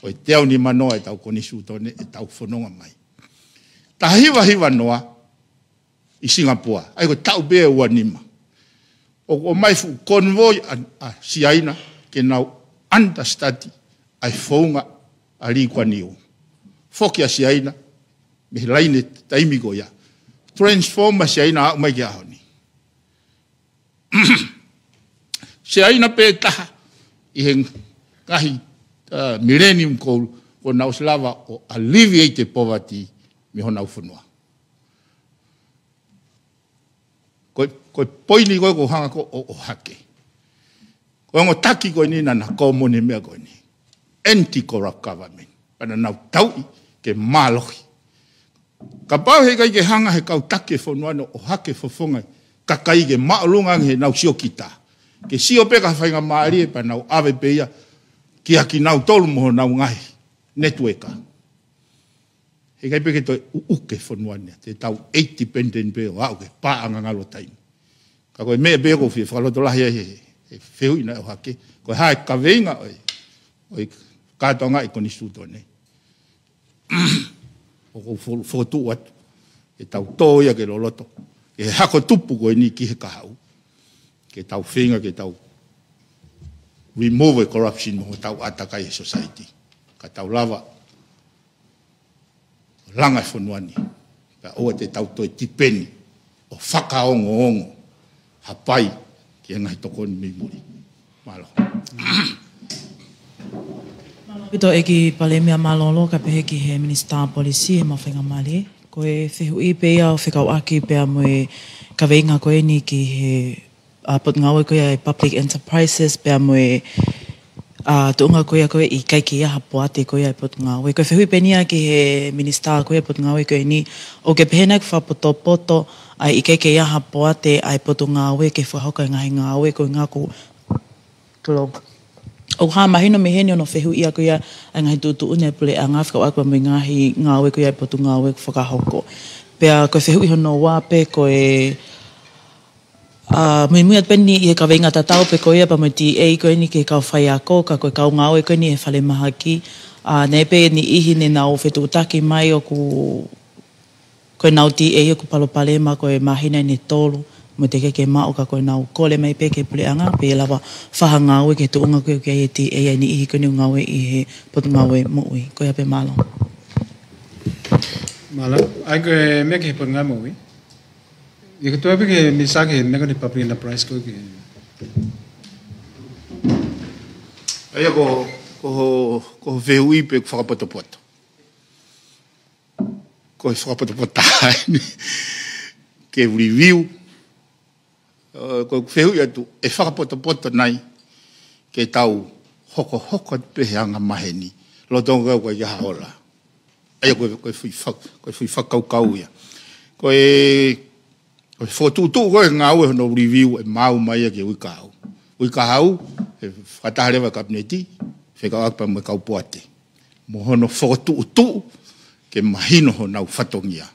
o e teo ni manoa e tau konisu tone, e tau whanonga mai. Ta hiwa noa, i Singapore, ai ko tau bea ua nima. O mai fu convoy a siaina, ke nau understudy, ai whaunga a Lee Kuan Yew. Foki a siaina, me laine taimigo ia. Transforma siaina a umai ki ahoni. Siaina pe taha, i he kahi millennium goal, o nau slava o alleviate poverty, mi ho nau whanua. Koe poini koe ko hanga ko o hake. Koe ngo taki koe ni na ko mone mea koe ni. Anti-corrupt government. Pana nau taui ke malohi. Ka pau he kai ke hanga he kau take whanuano o hake whafonga. Ka kai ke maolunga he nau sio kita. Ke sio peka whainga maari e pa nau ave peia. Ki aki nau tolu moho nau ngai. Networka. He kai peke toi uke whanuania. Te tau 8 dependent peo. Au ke paanga ngalo taimi. Ka koe mea peko fi whakaloto lahi he wheu ina o hake. Koe hae ka veinga oi kātonga i koni sūtone. O ko whotu atu. E tau tōia ke loloto. E hako tupu koe ni ki he kahau. Ke tau whenga, ke tau remove corruption mo tau atakai e society. Ka tau lava langa whanuani. Ka oa te tau toi tipeni o whakaongo hapai ki ngai tokoni mi muri. Malo. Pito e ki palemia malolo ka pehe ki he Minister Policy he mawhenga male. Ko e whehu i pea o whekau aki pea mo e ka veinga koe ni ki he pot ngawe koe e public enterprises pea mo e tuunga koe i kaiki ia hapoate koe e pot ngawe. Ko e whehu i penia ki he Minister koe e pot ngawe koe ni o ke pehena ki whapoto ai i kaiki ia hapoate ai pot ngawe ke whahoka ngahi ngawe koe ngako tulog. O ha mahino me hene ono whehu ia koia ai ngai tutu une pule a ngā whikau akwa me ngahi ngawe koia i potu ngawe whakahoko. Pea koe whehu iho no wā pe koe mui muiat peni i he ka veinga tatau pe koia pa mo TA koe ni ke kau whai ako ka koe kau ngawe koe ni e whale mahaki. Nei pe ni ihi ne nau whetu utaki mai o ku koe nau TA o ku palopalema koe mahina ni tolu. Mo te keke mao ka koe nau kole mai pe ke pule anga pe lawa whaha ngawe ke tuunga koe ke e ti e ni ihi kone ngawe i he potu ngawe moui. Koe ape malo. Malo. Ai koe me ke potu ngawe moui. I ka tuape ke misa ke mega ni public enterprise koe ke. Aia ko whehu i pe whakapoto. Ko whakapoto ke review. Ko whehu i atu e whakapoto nai ke tau hoko pehe anga maheni. Lotonga koe ia haola. Aia koe fui whakaukau ia. Koe Ko fotutu ko ngau no review e mau mai ke wikau. Wikau e fatale va kabineti fe ka pa me ka poate. Mo hono fotutu ke mahino ho nau fatongia.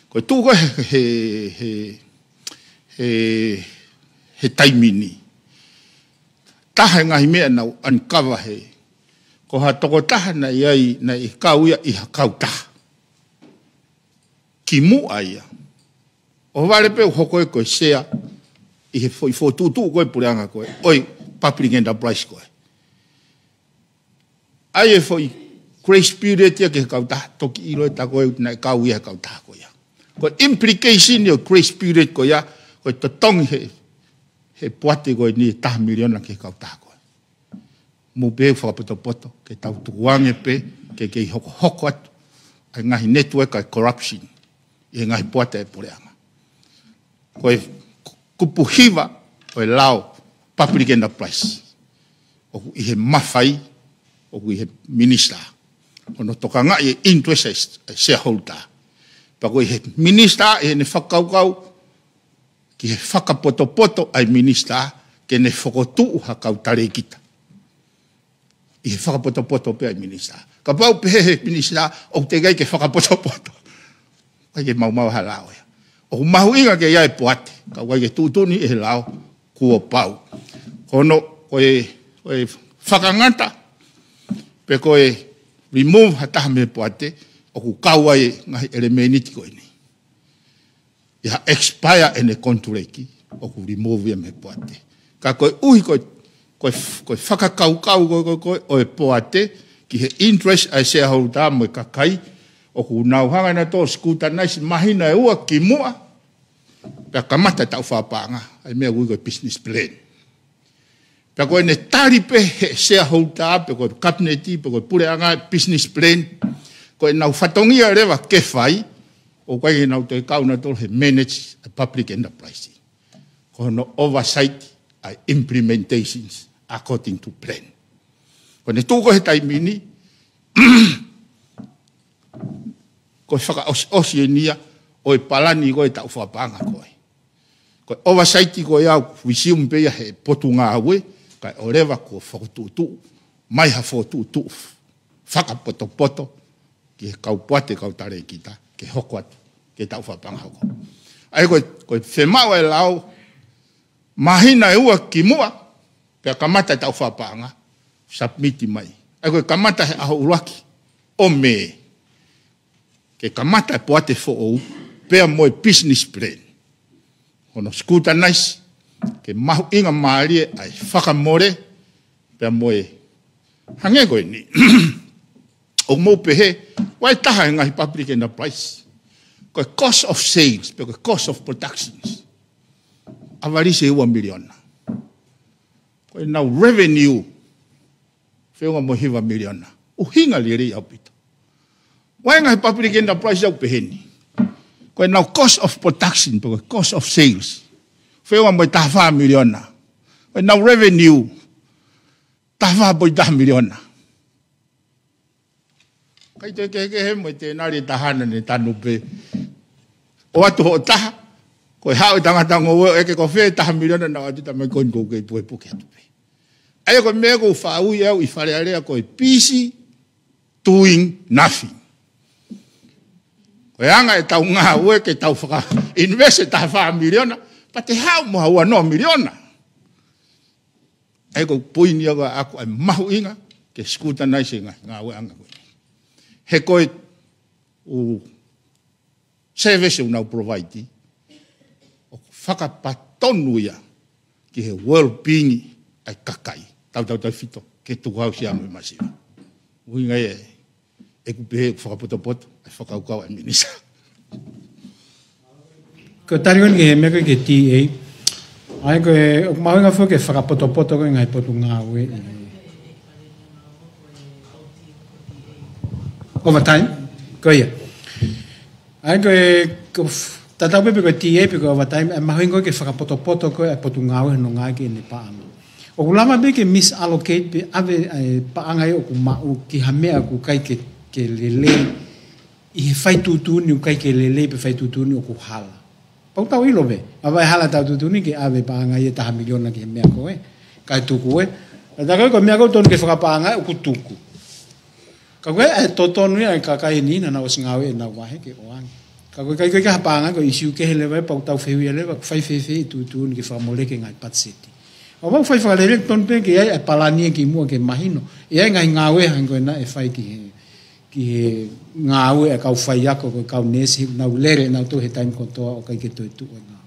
Ko tu ko he taimini. Taha ngahi mea nau uncover he. Ko ha toko taha na iai na i kauia i hakau taha. Ki mu aia. O vale pe hoko e koe sea i he fo tutu koe pureanga koe. Oi, public enterprise koe. Ai e foi grace period ia ke hakau taha. Toki ilo e ta koe na i kauia hakau taha koe ia. Ko implication yo grace period koe ia. Koe totongi he puate koe ni taha miliona ke hakau taha koe. Mo be whakapoto ke tau tukuange pe ke i hoko atu ai ngahi network ai corruption i ngahi puata e poreanga. Koe kupu hiva o e lao public enterprise o i he mawhai o i he minister ono toka nga i interest shareholder pa koe he minister i he ne whakaukau ki he whakapoto ai minister ke ne whakotu hakau tare kita i he whakapoto pe ai minister. Ka pau pe he minister o te gai ke whakapoto. Kai ke mau halao ya. O mahu inga ke iai poate. Ka wai ke tūtuni e lao kua pau. Kono koe whakangata pe koe remove hataha me poate o ku kawai ngahi elemeniti koe ni. Iha expire ene kontureki o ku remove me poate. Ka koe uhi koe whakakaukau koe o e poate ki he interest ai shareholder mo e kakai o ku nauhanga na tō skuta naisi mahina e ua ki mua pia kamata tau whapanga ai mea ui koe business plan pia koe ne tari pe he shareholder pe koe kabineti pe koe pureanga business plan koe nau whatongia rewa ke whai o koe nau te kauna tō he manage a public enterprise koe no oversight ai implementations according to plan. Kone tūko he taimini, koe whaka e nia, o e palani koe tau whapanga koe. Koe oversighti koe au, wisium peia he potu ngā aue, kai o rewa ko whakututu, mai ha whakututu, whakapoto, ki he kaupuate kautare kita, ke hoko atu, ke tau whapanga hoko. Ai koe whemau e lau, mahina e ua ki mua, pia kamata tau whapanga, submiti mai. Ai koe kamata he aho uraki, o me, ke kamata e poate fo ou, pia moe business plan. Hono skuta nice, ke mahu inga maarie ai whakamore, pia moe, hange koe ni. O mo pehe, wai taha e ngahi public enterprise. Koe cost of sales, pia koe cost of productions. Avarisi e 1 miliona. Koe nau revenue, whiunga mo hiwa miliona. Uhinga liri au pita. Wai ngai public enterprise au peheni. Koe nau cost of production, koe cost of sales. Whiunga mo taha miliona. Koe nau revenue, taha mo taha miliona. Kai te kehe mo te nari tahana ne tanu pe. O atu ho taha, koe hao tangata ngō eke ko whee taha miliona na atu tamai koe ngō kei pue puke atu pe. Aia koe mea kou whaui au i whare area koe busy doing nothing. Koe anga e tau ngā ue ke tau whaka invest e taha wha miliona, pa te hao mo haua no miliona. Aia koe poini au ako ai mahu inga ke skuta nai se ngā ue anga koe. He koe o service unau provide o whakapatonu ia ki he well-being ai kakai. Tau fito ke tuku hau si ame masiwa. Ui ngai e kupehe whakapoto ai whakaukau ai minisa. Ko tarion ke he meka ke TA. Ai koe o maunga fo ke whakapoto koe ngai potu ngā ue. Overtime, ko ia. Ai koe tatau pepe koe TA pe koe overtime, e mahuingo ke whakapoto koe ai potu ngā ue no ngā ke ne paama. O kulama be ke misallocate pe ave paangai o ku mau ki hamea ku kai ke lele i he whai tūtuni o kai ke lele pe whai tūtuni o ku hala. pau tau ilo be ava hala tau tutuni ke ave paanga ia taha miliona ke mea koe kai tuku ta koe ko mea ko ton ke whakapaanga o kutuku ka koe e totonu ia ka kai ni na o singawe na wahe ke oang ka koe kai ka paanga ko isiu ke hele vai pau tau fehu ia le fai fefe tutuni ke whamole ke ngai patseti o wau fai whakalele ton pe ke ai e palani ki mua ke mahino ia ngai ngawe hango na e fai ki he ngāwe e kau whai ako ko kau nesi nau lere nau tō he time kontoa o kai ke tō tu o ngā.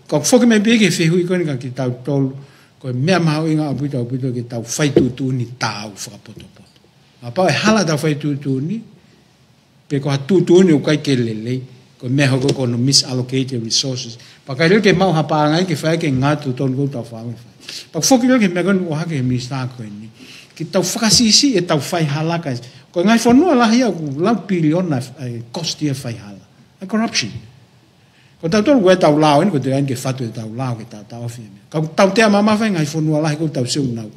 Ka whoke me peke whehui kone ka ki tau tolu ko mea maho inga apuito ke tau whai tūtū ni tāu whakapoto. Ma pao e hala tau whai tūtū ni pe ko ha tūtū ni o kai ke lelei ko mea hoko kono misallocated resources. Pa kai reo ke mau hapa ngai ke whai ke ngā tū tonu kou tau whawe whai. Pa whoke reo ke mea kono o hake he minister koe ni. Ki tau whakasisi e tau whai halaka ko ngai whanua lahi au lau piliona cost ia whai hala. A corruption. Ko tau tolu koe tau lao ko te ain ke whatu e tau lao ke tau awhi. Ka tau tea mama whai ngai whanua lahi ko tau seu nau.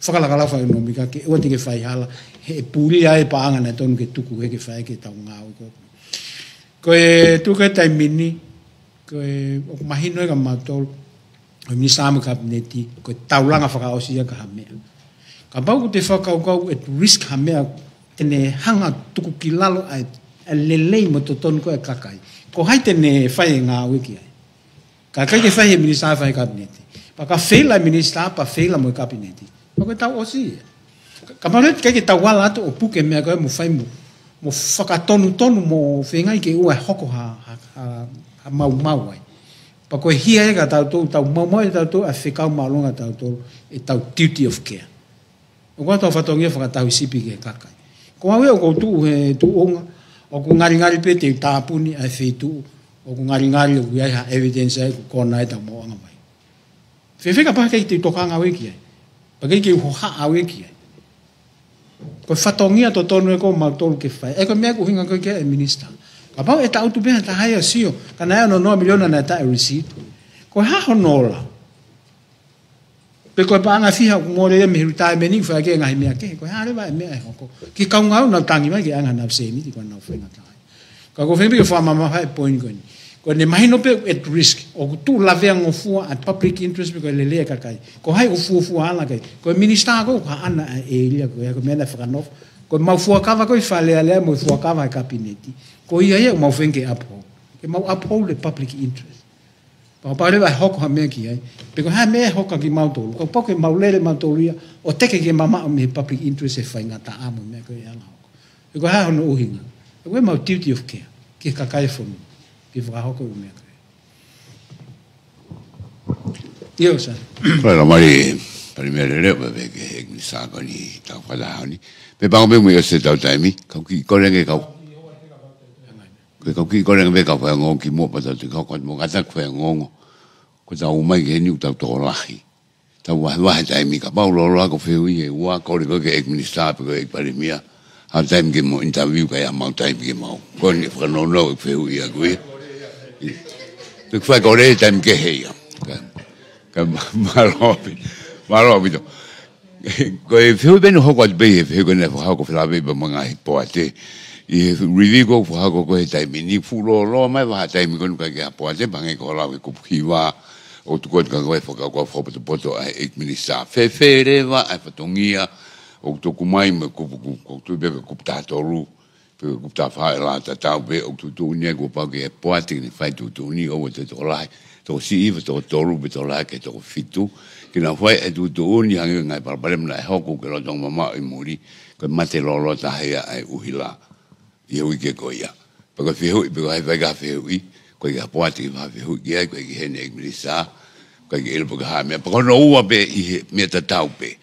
Whakalakala whai unomika ke ua te ke whai hala. He pūri ai paanga na tonu ke tuku he ke whai ke tau ngau. Ko e tuku e taimini ko e mahino e ka matolu o ministamu kabineti ko tau langa whakaosia ka hamea. Ka pau te whakaukau at risk hamea tene hanga tuku ki lalo ai lelei mo to tonu ko e kakai. Ko hai tene whai ngā wiki ai. Ka kai ke whai e minister whai kabineti. Pa ka whaila minister pa whaila mo e kabineti. Pa koe tau osi. Ka maret kai ke tau wala ato o puke mea koe mo whai mo whakatonu mo whengai ke ua hoko ha mau ai. Pa koe hia e ka tau mau e tau a whekau maulonga tau e tau duty of care. O kua tau whatongia whakatau i sipi ke kakai. Ko hawe o kou he tu onga, o ku ngari pe te tāpuni ai whetu, o ku ngari o ku iai ha evidence ai ku kona e tau moanga mai. Whewheka paha kei te tokanga weki ai, pa kei ke uhoha a weki ai. Ko whatongia to tonu e ko mautolu ke whai, e ko mea ku hinga koe ke e minister. Ka pau e ta autu beha ta haia sio, ka na ea no 9 miliona na ta e receipt. Ko haho nola. Pe koe paanga fiha ku mōre e mihiru tae meni whai ke ngahi mea ke, koe haere vai mea e hoko. Ki kaungau nau tangi mai ke anga nau semi ti koe nau whenga tae. Ka ko whengi ke whamama whai point koe ni. Koe ne mahino pe at risk, o ku tū lavea ngofua at public interest pe koe lelea kakai. Ko hai ufua ala kai. Koe minister ko ka ana e ilia koe, koe mena whakanof. Koe mau fuakava koe whalea lea mo fuakava e kabineti. Ko ia ia mau whenke uphold. Ke mau uphold the public interest. Pa pare vai hoko ha mea ki ai. Pe ko ha mea hoka ki mautolu. Ko poke maulele mautolu ia. O teke ke mama o me public interest e whai ngata amo mea koe ala hoko. Pe ko ha hono uhinga. Pe koe mau duty of care. Ki kakai whanu. Ki whakahoko o mea koe. Io sa. Koe la mari primere leo pe ke hek ni sāko ni tau whadahau ni. Pe pango pe mui o se tau taimi. Kau ki korenge kau. Koe kau ki korenge pe kau whai ngongo ki mua patau te kau koe mo gata whai ngongo. Ko tau umai ke heniu tau tō lahi. Tau wahe taimi ka pau lolo ako whehui e ua kore koe ke ek minister pe koe ek parimia. Ha taimi ke mo interview ka ia mau taimi ke mau. Koe ni whakanono ek whehui a koe. Te whai kore e taimi ke heia. Ka maropi to. Koe whehui benu hoko at behe whehui koe ne whahako whelawebe mga hipoa te. I review ko whahako koe taimi ni fulo loa mai waha taimi koe nuka ke hapoa te pange ko lawe kupuhiwa. O tu koe ka koe whakako whapoto ai ek minister. Whewhere wa ai whatongia. O tu kumai me kupu tu bebe kupu tātoru. Pe kupu tā whae la tātau be o tu tūnia ko pau ke hapoa te ni whai tu tūni o te tō lai. Tō si iwa tō toru be tō lai ke tō fitu. Kina whai e tu tūni hangi ngai paraparem na e hoko ke rotong mama i muri. Koe mate lolo tahea ai uhila. I hui ke koe ia. Pako whihui, pako hai whaika whihui. Koe ke hapoa te ki whihui ki ai, koe ke hene ek minister. Koe ke ilpo ka haa mea. Pako no ua pe i he mea tatau pe.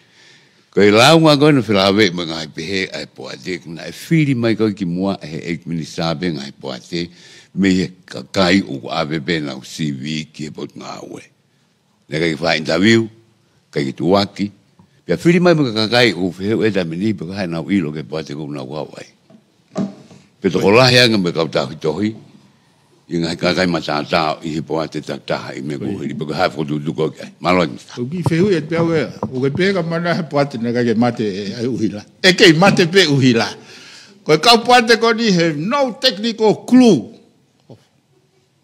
Koe launga koe no whilawe mo ngai pe he ai poa te. Kina e whiri mai koe ki mua he ek minister pe ngai poa te. Me he kakai o awe pe nau CV ki he pot ngā ue. Ne kai wha interview, kai ki tuaki. Pia whiri mai mo kakai o whihui e tamini, pako hai nau ilo ke poa te kou nau wawai. Pe toko lahi anga me kau tahi tohi. I ngai kakai matātao i he poa te tataha i me kuhiri. Peko hai whotu tuko kai. Malo i mista. O ki whehui e te au ea. O ke pēka mana he poa te naka ke mate ai uhila. E kei mate pe uhila. Koe kau poa te koni he no technical clue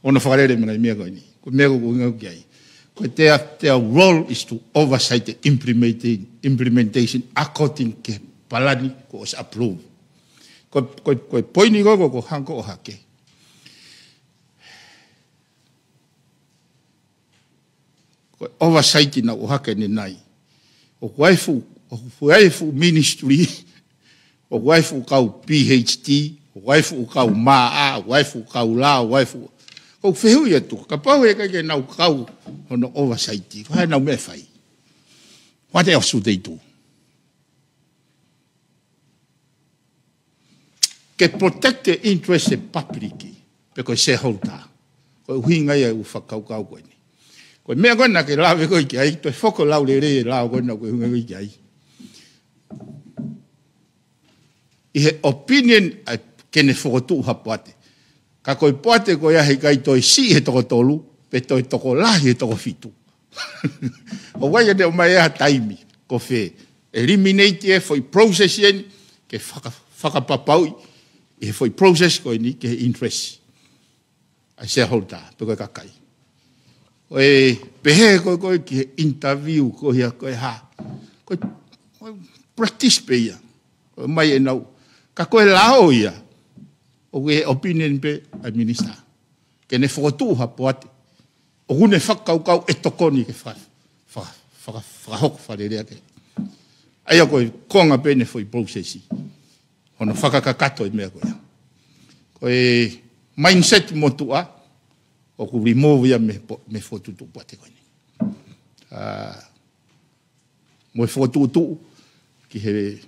Ona whakarere mga mea koe ni. Ko mea ko ngau ki ai. Ko their role is to oversight the implementation according ke palani ko os approve. Ko poini ko hanko o hake. Ko oversight na o hake ni nai. O waifu ministry, o waifu kau PhD, o waifu kau maa, o waifu kau la, o waifu o fehu ia tu, ka pau e kai nau kau hono oversight, ko hai nau me fai. What else should they do? Ke protect the interest of public, because shareholder. Ko hinga ia u whakau koe ni. Ko mea koe na ke lawe koe ki ai, toi whoko lau le re lau koe na koe hunga koe ki ai. I he opinion kene whokotu hapuate. Ka koe poate koe ahe kai toi si he toko tolu, pe toi toko lahi he toko fitu. O wai ane o mai ea taimi, ko whe eliminate e foi process yen, ke whakapapau, i he foi process koe ni, ke he interest. A shareholder, pe koe kakai. Koe pehe koe ki he interview koe hea koe ha. Koe practice pe ia. Koe mai e nau. Ka koe lao ia. O koe opinion pe a minister. Ke ne whakotu hapuate. O kune whakaukau e tokoni ke whakahoko wharerea ke. Aia koe konga pe ne foi processi. Hono whakakakato e mea koe. Koe mindset motua. O ku remove ia me whotutu puate koe ni. Mo e whotutu ki he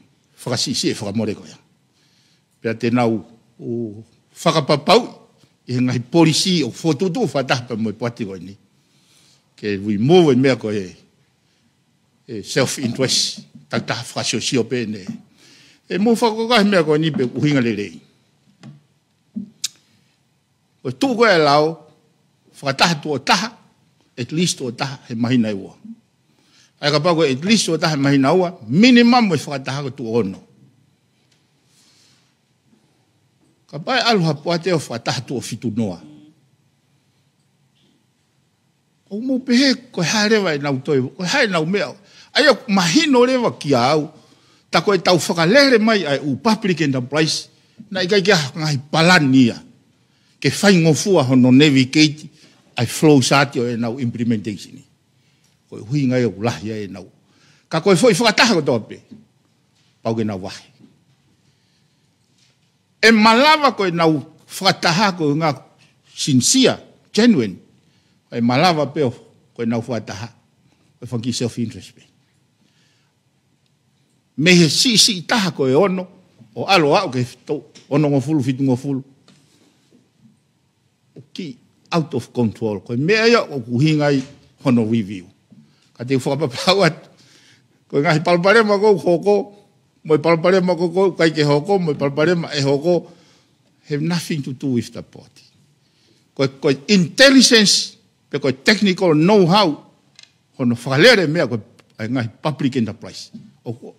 whakasisi e whakamore koe. Pea te nau o whakapapau i he ngahi polisi o whotutu whatahpa mo e puate koe ni. Ke remove mea koe self-interest taktaha whakasio pe ne. E mo whakakokahi mea koe ni pe uhinga le rei. Koe tu koe e lao whakataha tu o taha, at least o taha he mahina ua. Ai ka pako at least o taha he mahina ua, minimum e whakataha ko tu ono. Ka pai aluha puate o whakataha tu o fitu noa. O mo pehe koe hae rewa e nau toi, koe hae nau mea. Ai o mahino rewa ki au, ta koe tau whakalere mai ai u public enterprise, na ikai kia ngai palania, ke whai ngofua hono navigate, ai flow sati o e nau implementation. Koe hui ngai o lahi e nau. Ka koe foi whakataha ko tope. Pau ke nau wahi. E malawa koe nau whakataha ko ngā sincere, genuine. E malawa peo koe nau whakataha. Koe whanki self-interest pe. Me he si taha koe ono, o alo au ke ono ngofulu, fitu ngofulu. O ki out of control. Koe mea ia o kuhingai hono review. Ka te whakapapau atu. Koe ngahi palparema kou hoko, moi palparema kou kai ke hoko, moi palparema e hoko, have nothing to do with the party. Koe intelligence, pe koe technical know-how, hono whakalere mea koe ngahi public enterprise.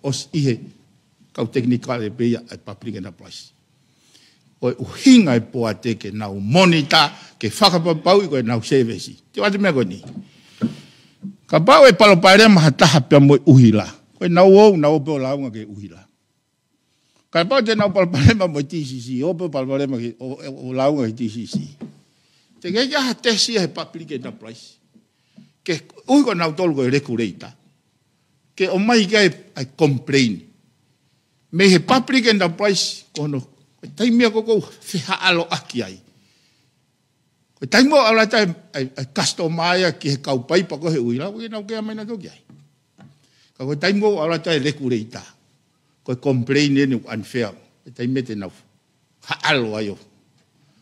Os ihe kau technical e peia ai public enterprise. Koe uhinga e poa te ke nau monitor, ke whakapapau i koe nau service. Te wate mea koe ni. Ka pau e palopare maha taha pia moi uhila. Koe nau ou, nau peo launga ke uhila. Ka pau te nau palopare maha moi TCC, o peo palopare maha o launga ke TCC. Te kei aha tesi e public enterprise. Ke uhi koe nau tolu koe regulator. Ke o mai kai ai complain. Me he public enterprise kono taimia koko whiha alo aki ai. Koe taimo ala tai customer ki he kaupai pa ko he uila, koe nau kea maina toki ai. Ka koe taimo ala tai regulator. Koe complain ene unfair. Koe taimia te nau ha alo ai o.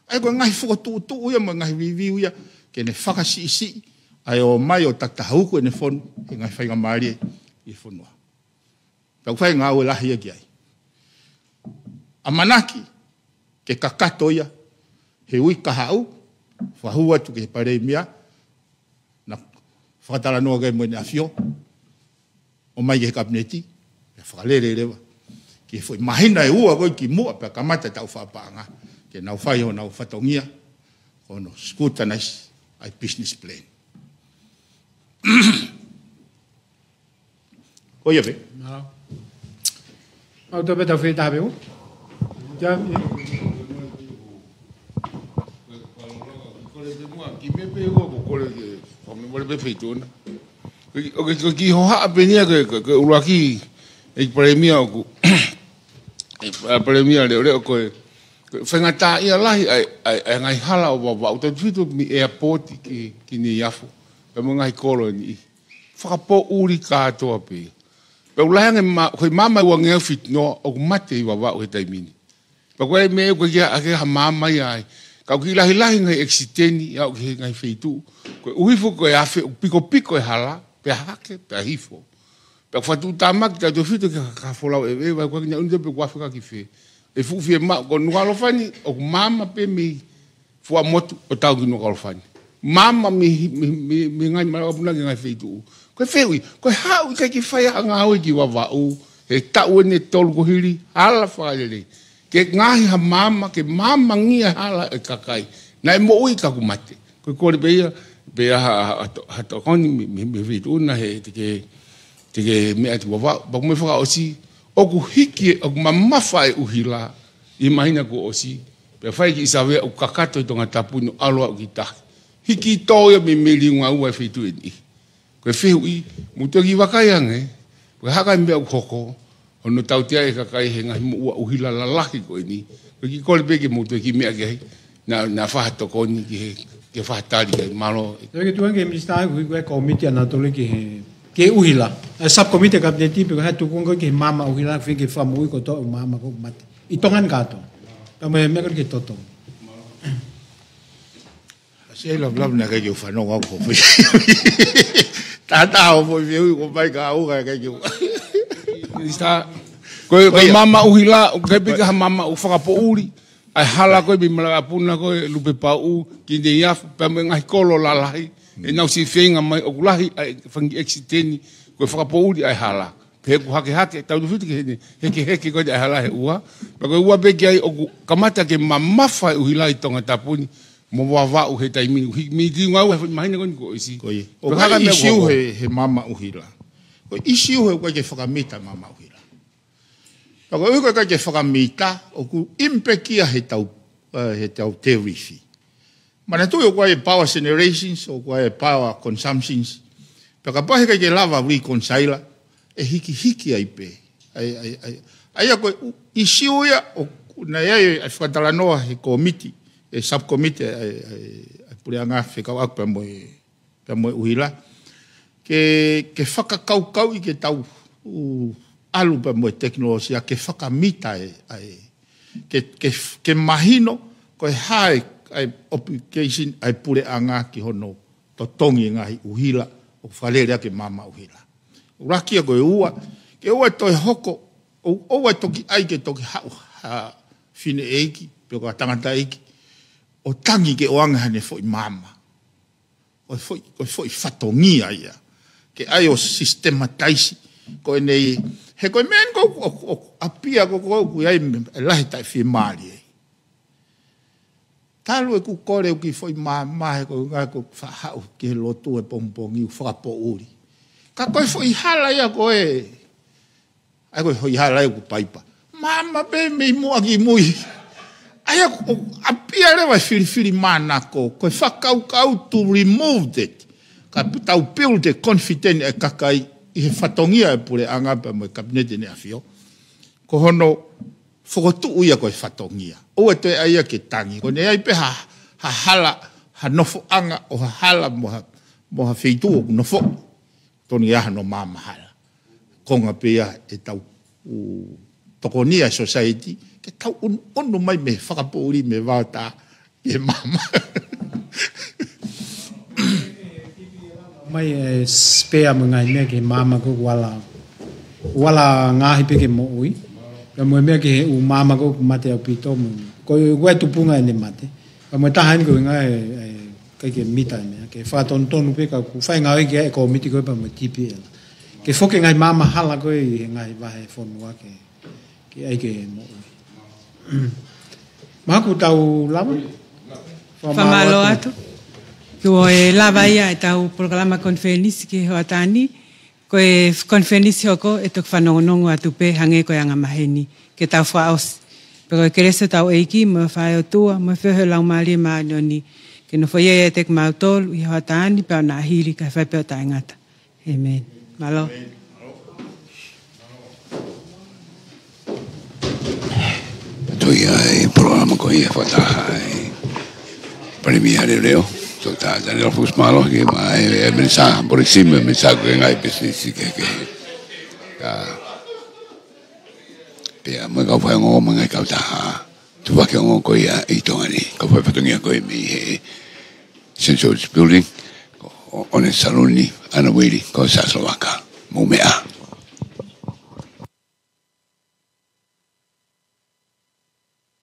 Ai koe ngahi whakatu uia mo ngahi review ia, ke ne whakasisi, ai o mai o taktahuku ene whonu, e ngahi whainga maari i whonua. Tau whai ngā ue lahi aki ai. A manaki, ke kakato ia, he ui kahau, whahua tu ke he parei mea, na whakatala noa kai moene a fio, o mai ke he kabineti, e whakalere rewa, ke foi mahina e ua koi ki mua, pe kamata tau whapaanga, ke nau whai ho nau whatongia, Ono scrutinize ai business plan. Oia ve. Au to beta fe ta beu. Ja ki me pe o ko kole ke o me mole be feitona o ke ki ho ha penia ke uraki e premia o e premia le o ko fengata ia lahi ai ngai hala o wa o te fitu mi airport ki ni yafu pe mo ngai kolo ni fa po uri ka to pe pe ulahe ma ko mama wa ngai fit no o mate wa o taimini pe ko me ko ya ake ha mama ya ka ki lahi ngai exiteni ya ki ngai feitu ko uifu ko ya fe piko e hala pe hake pe hifo pe fa tu tamak ta do fitu ka fola e va ko nya unde pe kwa fa ki fe e fu fi ma ko no lo fani o mama pe mi fu a motu o tau no lo fani mama mi ngai ma buna ngai feitu ko feui ko ha u ka ki fa ya nga o ki wa u e ta u ne tol ko hili hala fa le ke ngahi ha mama ke mama ngia hala e kakai na mo ui ka kumate ko ko le beia ha to koni me vitu na he te me ati wa ba me fa osi o ku hiki o mama fa u hila imagina ko osi pe fa ki sabe o kakato to ngata puno alo ki ta hiki to ya me linga u fa tu ni ko feui mo to ki wakayang ko ha ka me o koko ono tautia e kakai he ngai mo uhila la lahi ko ni ki ko le ke mo to ki me ke na fa to ko ni ke fa tali ke malo ke tu nge mi sta ku komite na to le ke uhila sub komite kabineti pe ha tu ko ke mama uhila fe ke fa mo ko to mama ko mat itongan ka to pa me ke to se lo na ke yo fa no ko ta o mo vi ko pai ka o ka ke Está ko mama uhila ke pika mama u faka po uri ai hala ko bi mala puna ko lupe pa u ki de ya pa ngai kolo la lai e na si fenga mai o lahi ai fangi exiteni ko faka po uri ai hala pe ku hake tau du fiti ke ko ai hala he ua pa ko ua be ai o kamata ke mama fa uhila i tonga tapuni mo wa u he tai mi di ngau he mahina ko isi ko o ka me he mama uhila ko isiu he ko ke whakamita mama uhira. Ka ko ke whakamita o ku impekia he tau tarifi. Mana tu ko e power generations o ko e power consumptions. Ka ka pahe ke lava reconcile e hiki ai pe. Ai ko isiu ya o na ia e whatalanoa he committee e subcommittee ai pureanga whikau pe mo uhira. Ke whakakau i ke tau alu pa mo teknolosia ke whakamita ke mahino ko e hae ai application ai pure anga ki hono to tongi ngahi uhila o whalerea ke mama uhila. Urakia ko e ua to e hoko o toki ai ke toki hau fine eiki pe ko tangata eiki o tangi ke oanga hane foi mama o foi fatongia ia ke ai o sistemataisi ko nei he ko men ko apia ko ai lahi tai fi mali talu ku kore ki foi ma ko nga ko fa ha ke lotu e pompongi fa po uri ka ko foi hala ya ko ai ko foi hala ku paipa mama be me mo agi mui ai ko apia le va fili mana ko fa kau to remove it ka tau build the confidence e kakai i he whatongia e pure anga pa mo kabinete ne afio ko hono fokotu uia ko e whatongia o e te aia ke tangi ko ne ai pe ha hala ha nofo anga o ha hala mo ha feitu o nofo toni ya no mama hala konga pe ya e tau tokonia society ke tau ono mai me whakapori me wata e mama mai spea mga me ke mama ko wala ngahi pe ke mo ui ka mo me ke u mama ko mate o pito mo ko we tu punga ne mate ka mo tahan ko nga ke mita me ke fa ton pe ka ku fa nga ke ko miti ko pa mo tipi ke fo ke ngai mama hala ko ngai va he fon wa ke ai ke mo ma ku tau lama Whamalo atu. Ko e lava ia e tau programa konfenisi ki hoa tani. Ko e konfenisi hoko e tuk whanongonongo atu pe hange ko anga maheni. Ke tau whaos. Pero e kerese tau eiki mo whae o tua, mo whiohe lau maari maa nioni. Ke no whaia e tek mautolu i hoa tani peo na hili ka whae peo taingata. Amen. Malo. Toi ai programa ko ia whataha ai Premier leo. So ta Daniel Fusmalo ke mai e mensa por cima mensa ko ngai business ke ka pe mo ka fa ngo mo ngai ka ta tu va ke ngo ko ia i tongani ko fa patungia ko mi he St. George building on saloni ana wili ko sa Slovaka mo mea